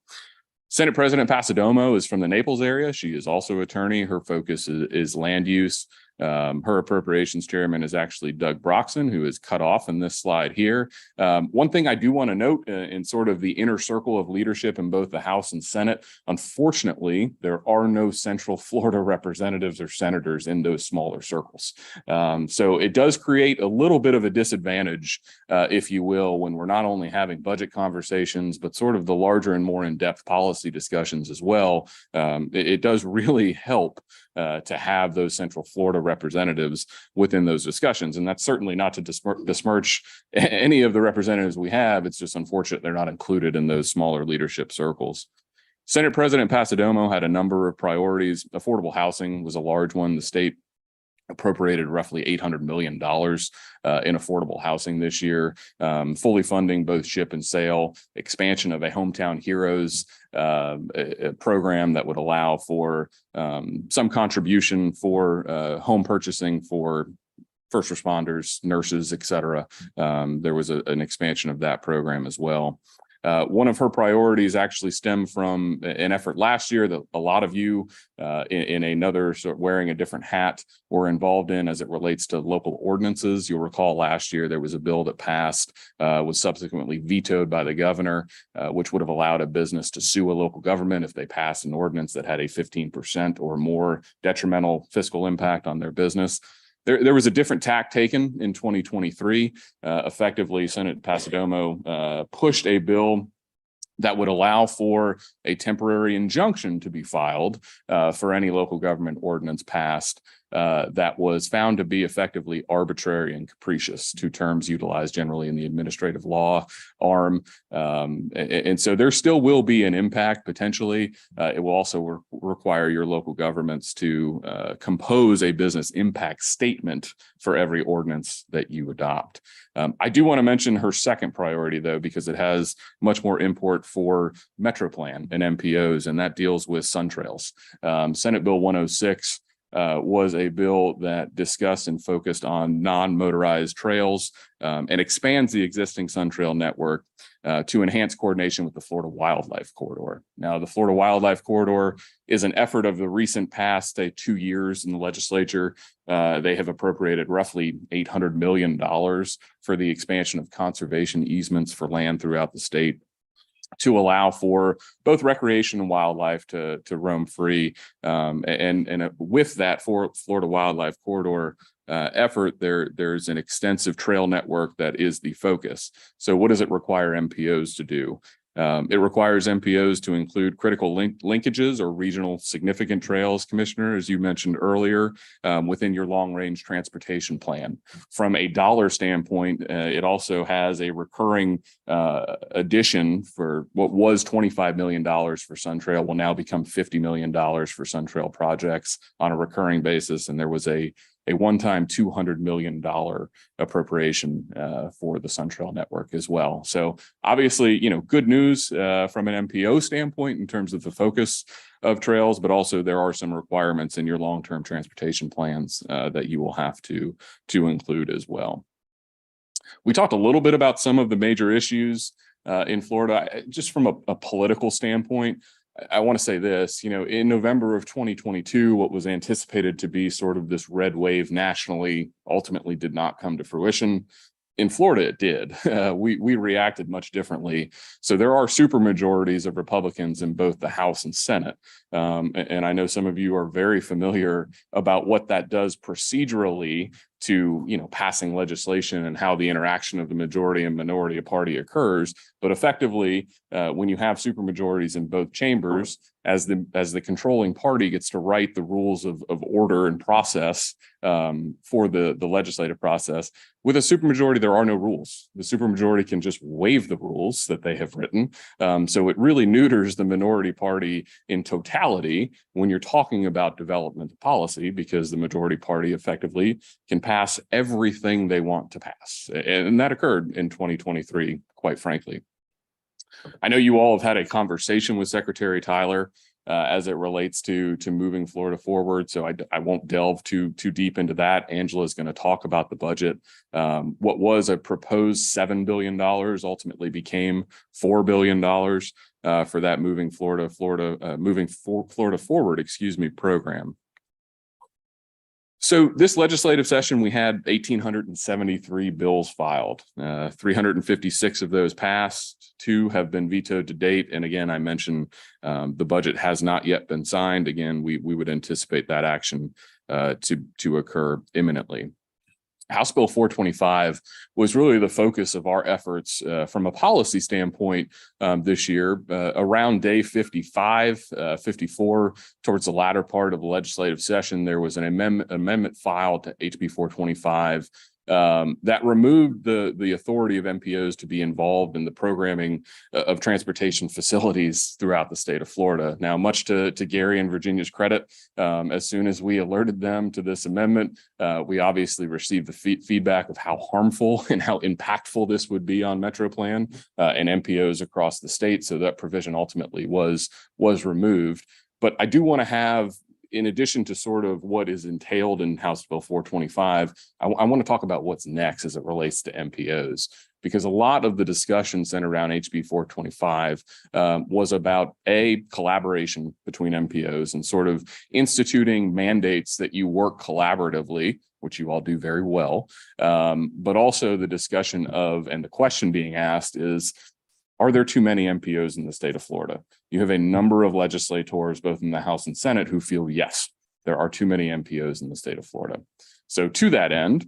S20: Senate President Pasadomo is from the Naples area. She is also an attorney. Her focus is land use. Her appropriations chairman is actually Doug Broxson, who is cut off in this slide here. One thing I do want to note in sort of the inner circle of leadership in both the House and Senate, unfortunately, there are no Central Florida representatives or senators in those smaller circles. So it does create a little bit of a disadvantage, if you will, when we're not only having budget conversations, but sort of the larger and more in-depth policy discussions as well. It does really help to have those Central Florida representatives within those discussions. And that's certainly not to besmirch any of the representatives we have. It's just unfortunate they're not included in those smaller leadership circles. Senate President Pasadomo had a number of priorities. Affordable housing was a large one. The state appropriated roughly $800 million in affordable housing this year, fully funding both ship and sail, expansion of a Hometown Heroes a program that would allow for some contribution for home purchasing for first responders, nurses, et cetera. There was an expansion of that program as well. One of her priorities actually stemmed from an effort last year that a lot of you in another sort of wearing a different hat were involved in as it relates to local ordinances. You'll recall last year there was a bill that passed, was subsequently vetoed by the governor, which would have allowed a business to sue a local government if they passed an ordinance that had a 15% or more detrimental fiscal impact on their business. There was a different tack taken in 2023. Effectively, Senate Passidomo pushed a bill that would allow for a temporary injunction to be filed for any local government ordinance passed that was found to be effectively arbitrary and capricious, two terms utilized generally in the administrative law arm. And so there still will be an impact potentially. It will also require your local governments to compose a business impact statement for every ordinance that you adopt. I do want to mention her second priority, though, because it has much more import for MetroPlan and MPOs, and that deals with SunTrails. Senate Bill 106 was a bill that discussed and focused on non-motorized trails and expands the existing SunTrail network to enhance coordination with the Florida Wildlife Corridor. Now, the Florida Wildlife Corridor is an effort of the recent past, say, 2 years in the legislature. They have appropriated roughly $800 million for the expansion of conservation easements for land throughout the state to allow for both recreation and wildlife to roam free. And with that Florida Wildlife Corridor effort, there's an extensive trail network that is the focus. So what does it require MPOs to do? It requires MPOs to include critical linkages or regional significant trails, Commissioner, as you mentioned earlier, within your long-range transportation plan. From a dollar standpoint, it also has a recurring addition for what was $25 million for SunTrail will now become $50 million for SunTrail projects on a recurring basis. And there was a one-time $200 million appropriation for the SunTrail network as well. So obviously, good news from an MPO standpoint in terms of the focus of trails, but also there are some requirements in your long-term transportation plans that you will have to include as well. We talked a little bit about some of the major issues in Florida. Just from a political standpoint, I want to say this, in November of 2022, what was anticipated to be sort of this red wave nationally ultimately did not come to fruition. In Florida, it did. We reacted much differently. So there are supermajorities of Republicans in both the House and Senate. And I know some of you are very familiar about what that does procedurally to, passing legislation and how the interaction of the majority and minority party occurs. But effectively, when you have supermajorities in both chambers, as the controlling party gets to write the rules of order and process for the legislative process, with a supermajority, there are no rules. The supermajority can just waive the rules that they have written. So it really neuters the minority party in totality when you're talking about development policy, because the majority party effectively can pass everything they want to pass. And that occurred in 2023, quite frankly. I know you all have had a conversation with Secretary Tyler as it relates to moving Florida forward. So I won't delve too deep into that. Angela is going to talk about the budget. What was a proposed $7 billion ultimately became $4 billion for that moving Florida forward, program. So this legislative session, we had 1,873 bills filed. 356 of those passed. 2 have been vetoed to date. And again, I mentioned the budget has not yet been signed. Again, we would anticipate that action to occur imminently. House Bill 425 was really the focus of our efforts from a policy standpoint this year. Around day 55, 54, towards the latter part of the legislative session, there was an amendment filed to HB 425 that removed the authority of MPOs to be involved in the programming of transportation facilities throughout the state of Florida. Now, much to Gary and Virginia's credit, as soon as we alerted them to this amendment, we obviously received the feedback of how harmful and how impactful this would be on MetroPlan and MPOs across the state. So that provision ultimately was removed. But I do want to have, in addition to sort of what is entailed in House Bill 425, I want to talk about what's next as it relates to MPOs. because a lot of the discussion centered around HB 425 was about collaboration between MPOs and sort of instituting mandates that you work collaboratively, which you all do very well. But also the discussion of, and the question being asked is, are there too many MPOs in the state of Florida? You have a number of legislators, both in the House and Senate, who feel, yes, there are too many MPOs in the state of Florida. So to that end,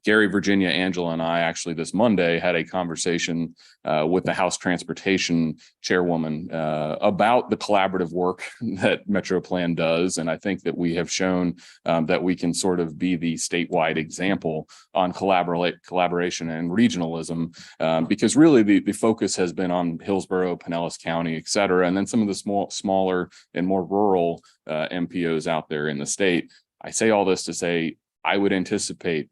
S20: Gary, Virginia, Angela, and I actually this Monday had a conversation with the House Transportation Chairwoman about the collaborative work that MetroPlan does. And I think that we have shown that we can sort of be the statewide example on collaboration and regionalism, because really the focus has been on Hillsborough, Pinellas County, et cetera, and then some of the smaller and more rural MPOs out there in the state. I say all this to say I would anticipate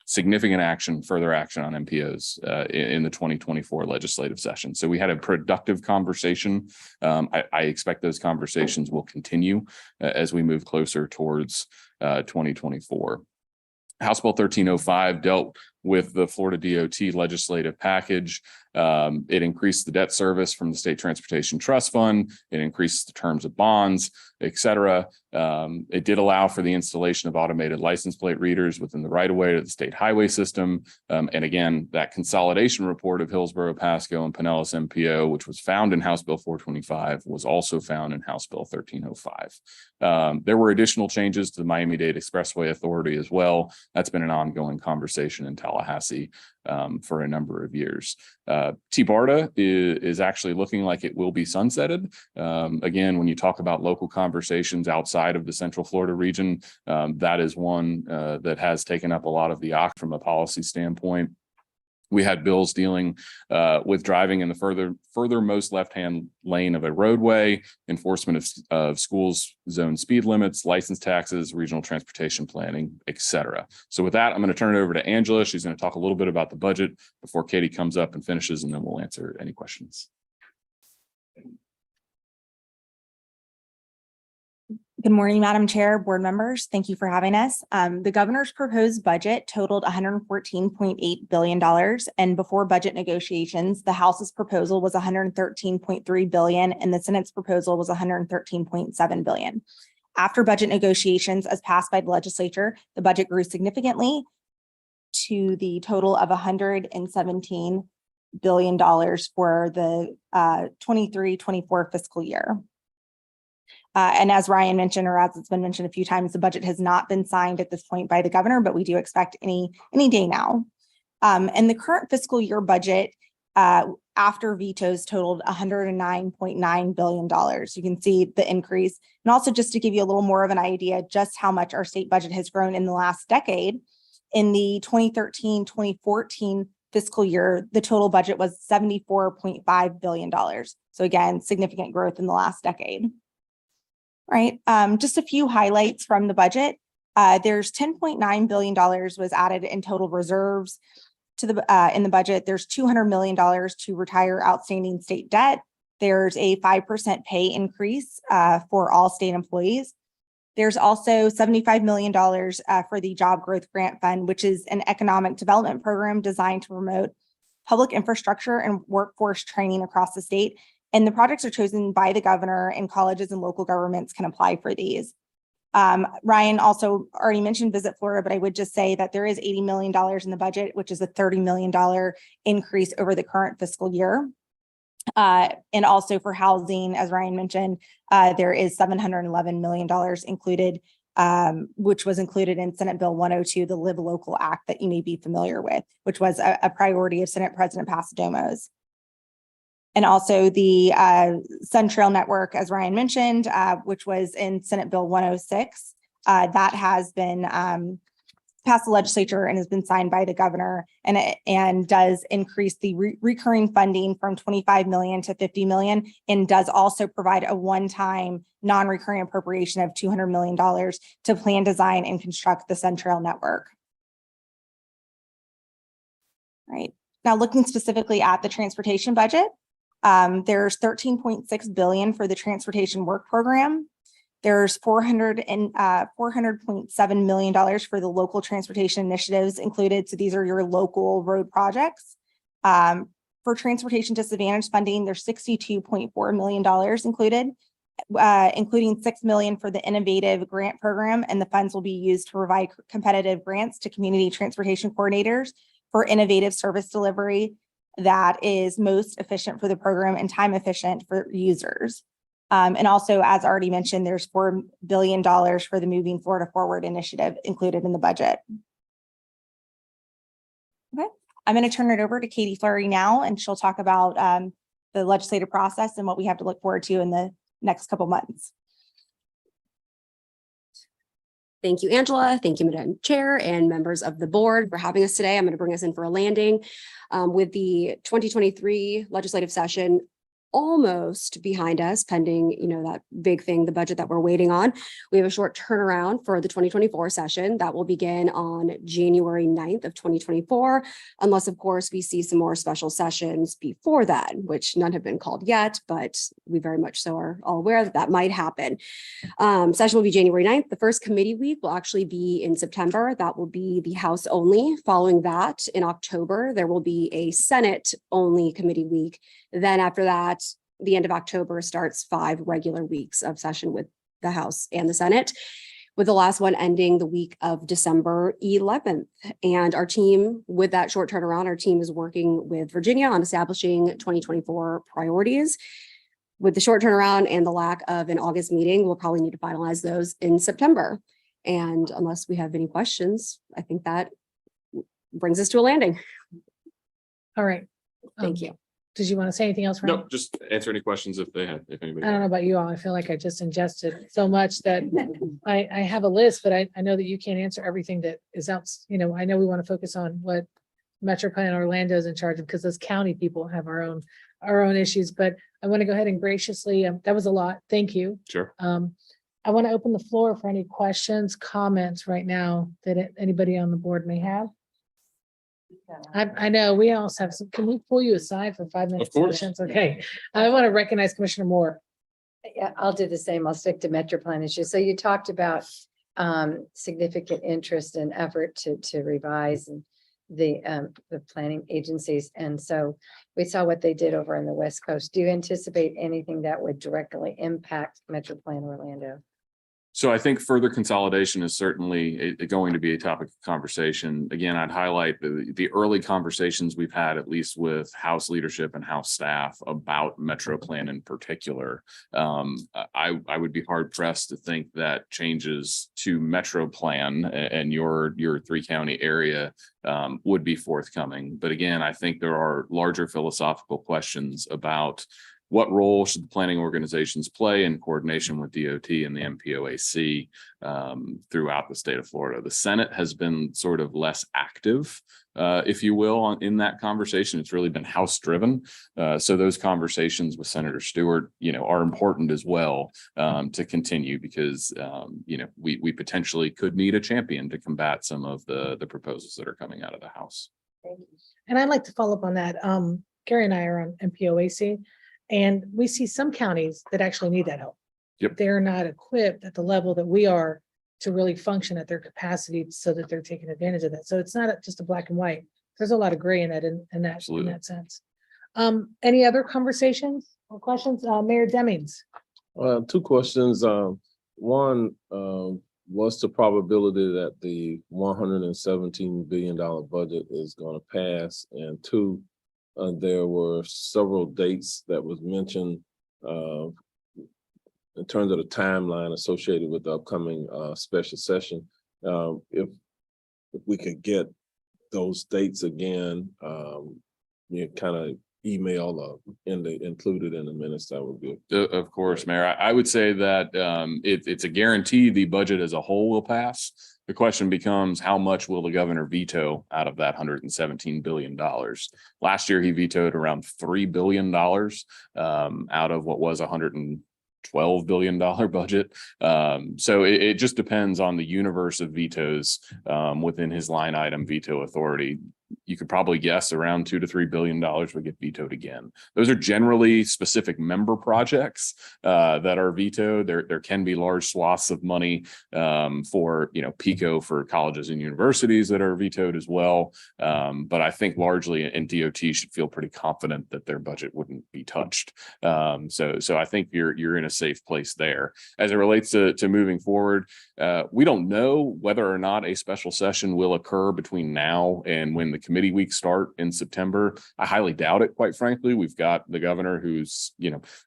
S20: significant further action on MPOs in the 2024 legislative session. So we had a productive conversation. I expect those conversations will continue as we move closer towards 2024. House Bill 1305 dealt with the Florida DOT legislative package. It increased the debt service from the State Transportation Trust Fund. It increased the terms of bonds, et cetera. It did allow for the installation of automated license plate readers within the right-of-way to the state highway system. And again, that consolidation report of Hillsborough, Pasco, and Pinellas MPO, which was found in House Bill 425, was also found in House Bill 1305. There were additional changes to the Miami-Dade Expressway Authority as well. That's been an ongoing conversation in Tallahassee for a number of years. TBARTA is actually looking like it will be sunsetted. Again, when you talk about local conversations outside of the Central Florida region, that is one that has taken up a lot of the from a policy standpoint. We had bills dealing with driving in the furthermost left-hand lane of a roadway, enforcement of schools zone speed limits, license taxes, regional transportation planning, et cetera. So with that, I'm going to turn it over to Angela. She's going to talk a little bit about the budget before Katie comes up and finishes, and then we'll answer any questions.
S18: Good morning, Madam Chair, board members. Thank you for having us. The governor's proposed budget totaled $114.8 billion. And before budget negotiations, the House's proposal was $113.3 billion and the Senate's proposal was $113.7 billion. After budget negotiations as passed by the legislature, the budget grew significantly to the total of $117 billion for the 23-24 fiscal year. And as Ryan mentioned, or as it's been mentioned a few times, the budget has not been signed at this point by the governor, but we do expect any day now. And the current fiscal year budget after vetoes totaled $109.9 billion. You can see the increase. And also just to give you a little more of an idea just how much our state budget has grown in the last decade, in the 2013-2014 fiscal year, the total budget was $74.5 billion. So again, significant growth in the last decade. Right. Just a few highlights from the budget. There's $10.9 billion was added in total reserves to the in the budget. There's $200 million to retire outstanding state debt. There's a 5% pay increase for all state employees. There's also $75 million for the Job Growth Grant Fund, which is an economic development program designed to promote public infrastructure and workforce training across the state. And the projects are chosen by the governor, and colleges and local governments can apply for these. Ryan also already mentioned Visit Florida, but I would just say that there is $80 million in the budget, which is a $30 million increase over the current fiscal year. And also for housing, as Ryan mentioned, there is $711 million included, which was included in Senate Bill 102, the Live Local Act that you may be familiar with, which was a priority of Senate President Pasadomo's. And also the Sun Trail Network, as Ryan mentioned, which was in Senate Bill 106, that has been passed the legislature and has been signed by the governor, and does increase the recurring funding from 25 million to 50 million, and does also provide a one-time non-recurring appropriation of $200 million to plan, design, and construct the Sun Trail Network. Right. Now, looking specifically at the transportation budget, there's $13.6 billion for the transportation work program. There's $400.7 million for the local transportation initiatives included. So these are your local road projects. For transportation disadvantage funding, there's $62.4 million included, including $6 million for the innovative grant program, and the funds will be used to provide competitive grants to community transportation coordinators for innovative service delivery that is most efficient for the program and time efficient for users. And also, as already mentioned, there's $4 billion for the Moving Florida Forward initiative included in the budget. Okay, I'm going to turn it over to Katie Fleury now, and she'll talk about the legislative process and what we have to look forward to in the next couple months.
S21: Thank you, Angela. Thank you, Madam Chair and members of the board for having us today. I'm going to bring us in for a landing with the 2023 legislative session almost behind us, pending, that big thing, the budget that we're waiting on. We have a short turnaround for the 2024 session that will begin on January 9th of 2024, unless, of course, we see some more special sessions before that, which none have been called yet, but we very much so are all aware that that might happen. Session will be January 9th. The first committee week will actually be in September. That will be the House only. Following that, in October, there will be a Senate only committee week. Then after that, the end of October starts 5 regular weeks of session with the House and the Senate, with the last one ending the week of December 11th. And our team, with that short turnaround, our team is working with Virginia on establishing 2024 priorities. With the short turnaround and the lack of an August meeting, we'll probably need to finalize those in September. And unless we have any questions, I think that brings us to a landing.
S1: All right.
S21: Thank you.
S1: Did you want to say anything else, Ryan?
S20: No, just answer any questions if anybody.
S1: I don't know about you all. I feel like I just ingested so much that I have a list, but I know that you can't answer everything that is out. I know we want to focus on what MetroPlan Orlando is in charge of, because those county people have our own issues, but I want to go ahead and graciously, that was a lot. Thank you.
S20: Sure.
S1: I want to open the floor for any questions, comments right now that anybody on the board may have. I know we also have some. Can we pull you aside for 5 minutes?
S20: Of course.
S1: Questions? Okay. I want to recognize Commissioner Moore.
S17: Yeah, I'll do the same. I'll stick to MetroPlan issues. So you talked about significant interest and effort to revise and the planning agencies. And so we saw what they did over on the West Coast. Do you anticipate anything that would directly impact MetroPlan Orlando?
S20: So I think further consolidation is certainly going to be a topic of conversation. Again, I'd highlight the early conversations we've had, at least with House leadership and House staff, about MetroPlan in particular. I would be hard pressed to think that changes to MetroPlan and your 3-county area would be forthcoming. But again, I think there are larger philosophical questions about what role should the planning organizations play in coordination with DOT and the MPOAC throughout the state of Florida? The Senate has been sort of less active, if you will, in that conversation. It's really been House driven. So those conversations with Senator Stewart, are important as well to continue, because, we potentially could need a champion to combat some of the proposals that are coming out of the House.
S1: Thank you. And I'd like to follow up on that. Gary and I are on MPOAC. And we see some counties that actually need that help.
S20: Yep.
S1: They're not equipped at the level that we are to really function at their capacity so that they're taking advantage of that. So it's not just a black and white. There's a lot of gray in that, in that sense. Any other conversations or questions? Mayor Demings.
S2: 2 questions. One, what's the probability that the $117 billion budget is going to pass? And 2, there were several dates that was mentioned in terms of the timeline associated with the upcoming special session. If we could get those dates again, kind of email included in the minutes, that would be.
S20: Of course, Mayor. I would say that it's a guarantee the budget as a whole will pass. The question becomes, how much will the governor veto out of that $117 billion? Last year, he vetoed around $3 billion out of what was $112 billion budget. So it just depends on the universe of vetoes within his line item veto authority. you could probably guess around $2 to $3 billion would get vetoed again. Those are generally specific member projects that are vetoed. There can be large swaths of money for, PICO for colleges and universities that are vetoed as well. But I think largely, and DOT should feel pretty confident that their budget wouldn't be touched. So I think you're in a safe place there. As it relates to moving forward, we don't know whether or not a special session will occur between now and when the committee weeks start in September. I highly doubt it, quite frankly. We've got the governor who's,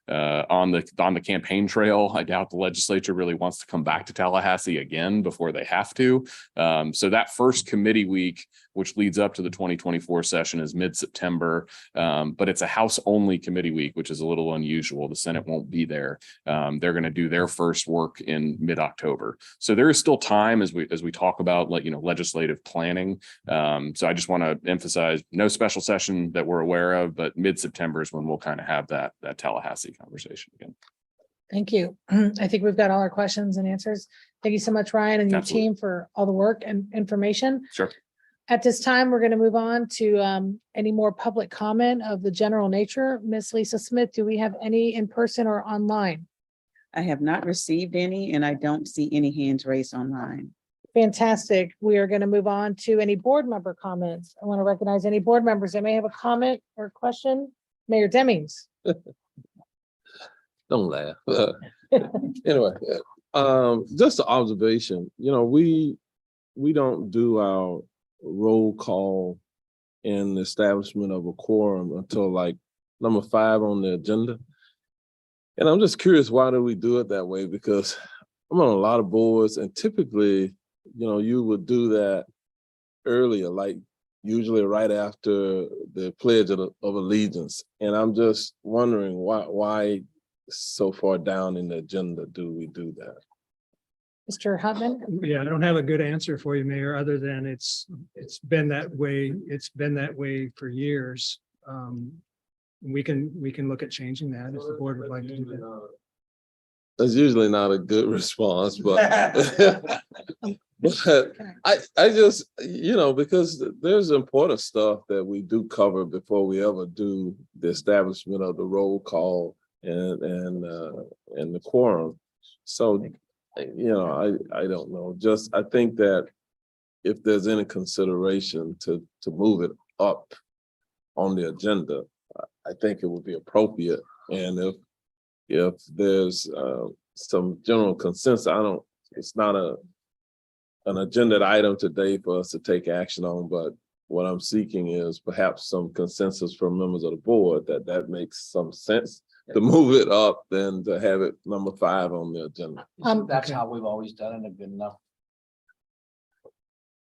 S20: on the campaign trail. I doubt the legislature really wants to come back to Tallahassee again before they have to. So that first committee week, which leads up to the 2024 session, is mid-September. But it's a House-only committee week, which is a little unusual. The Senate won't be there. They're going to do their first work in mid-October. So there is still time as we talk about legislative planning. So I just want to emphasize no special session that we're aware of, but mid-September is when we'll kind of have that Tallahassee conversation again.
S1: Thank you. I think we've got all our questions and answers. Thank you so much, Ryan, and your
S20: Absolutely.
S1: team for all the work and information.
S20: Sure.
S1: At this time, we're going to move on to any more public comment of the general nature. Miss Lisa Smith, do we have any in person or online?
S10: I have not received any, and I don't see any hands raised online.
S1: Fantastic. We are going to move on to any board member comments. I want to recognize any board members that may have a comment or question. Mayor Demings.
S5: Don't laugh. Anyway, just an observation. We don't do our roll call and establishment of a quorum until like number 5 on the agenda. And I'm just curious, why do we do it that way? Because I'm on a lot of boards, and typically, you would do that earlier, like usually right after the Pledge of Allegiance. And I'm just wondering why so far down in the agenda do we do that?
S1: Mr. Hutman.
S8: Yeah, I don't have a good answer for you, Mayor, other than it's been that way. It's been that way for years. We can look at changing that if the board would like to do that.
S5: That's usually not a good response, but but I just, because there's important stuff that we do cover before we ever do the establishment of the roll call and the quorum. So, I don't know. I think that if there's any consideration to move it up on the agenda, I think it would be appropriate. And if there's some general consensus, it's not an agenda item today for us to take action on, but what I'm seeking is perhaps some consensus from members of the board that makes some sense to move it up than to have it number 5 on the agenda.
S7: That's how we've always done it. Good enough.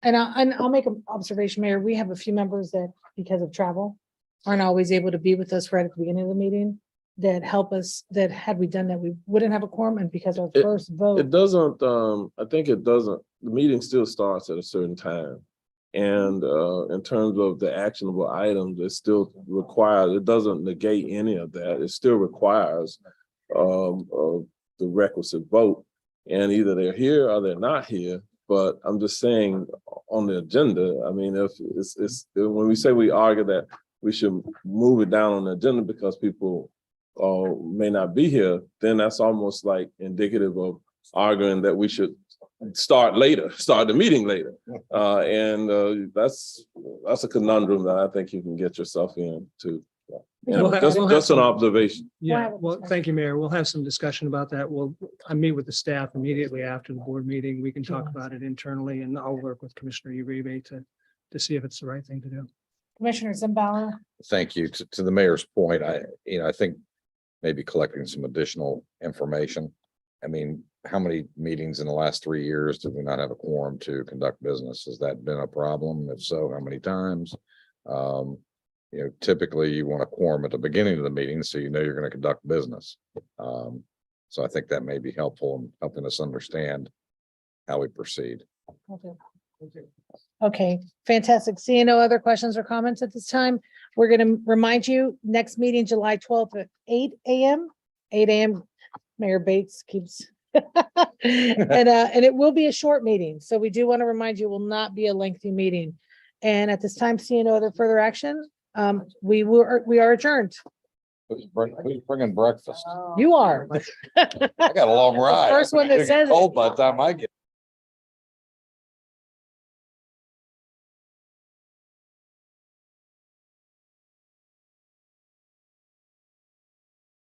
S1: And I'll make an observation, Mayor. We have a few members that, because of travel, aren't always able to be with us right at the beginning of the meeting, that help us, that had we done that, we wouldn't have a quorum, and because our first vote.
S5: It doesn't, I think it doesn't, the meeting still starts at a certain time. And in terms of the actionable items, it still requires, it doesn't negate any of that. It still requires the requisite vote. And either they're here or they're not here. But I'm just saying on the agenda, I mean, if it's when we say we argue that we should move it down on the agenda because people may not be here, then that's almost like indicative of arguing that we should start the meeting later. And that's a conundrum that I think you can get yourself into. Anyway, just an observation.
S8: Yeah, well, thank you, Mayor. We'll have some discussion about that. I meet with the staff immediately after the board meeting. We can talk about it internally, and I'll work with Commissioner Uribe to see if it's the right thing to do.
S1: Commissioner Zimbauer.
S22: Thank you. To the mayor's point, I think maybe collecting some additional information. I mean, how many meetings in the last 3 years did we not have a quorum to conduct business? Has that been a problem? If so, how many times? Typically you want a quorum at the beginning of the meeting, so you're going to conduct business. So I think that may be helpful in helping us understand how we proceed.
S1: Okay, fantastic. Seeing no other questions or comments at this time, we're going to remind you, next meeting, July 12th at 8 a.m. 8 a.m. Mayor Bates keeps and it will be a short meeting. So we do want to remind you, it will not be a lengthy meeting. And at this time, seeing no other further action, we are adjourned.
S22: Who's bringing breakfast?
S1: You are.
S22: I got a long ride.
S1: First one that
S22: It's
S1: says it.
S22: cold by the time I get.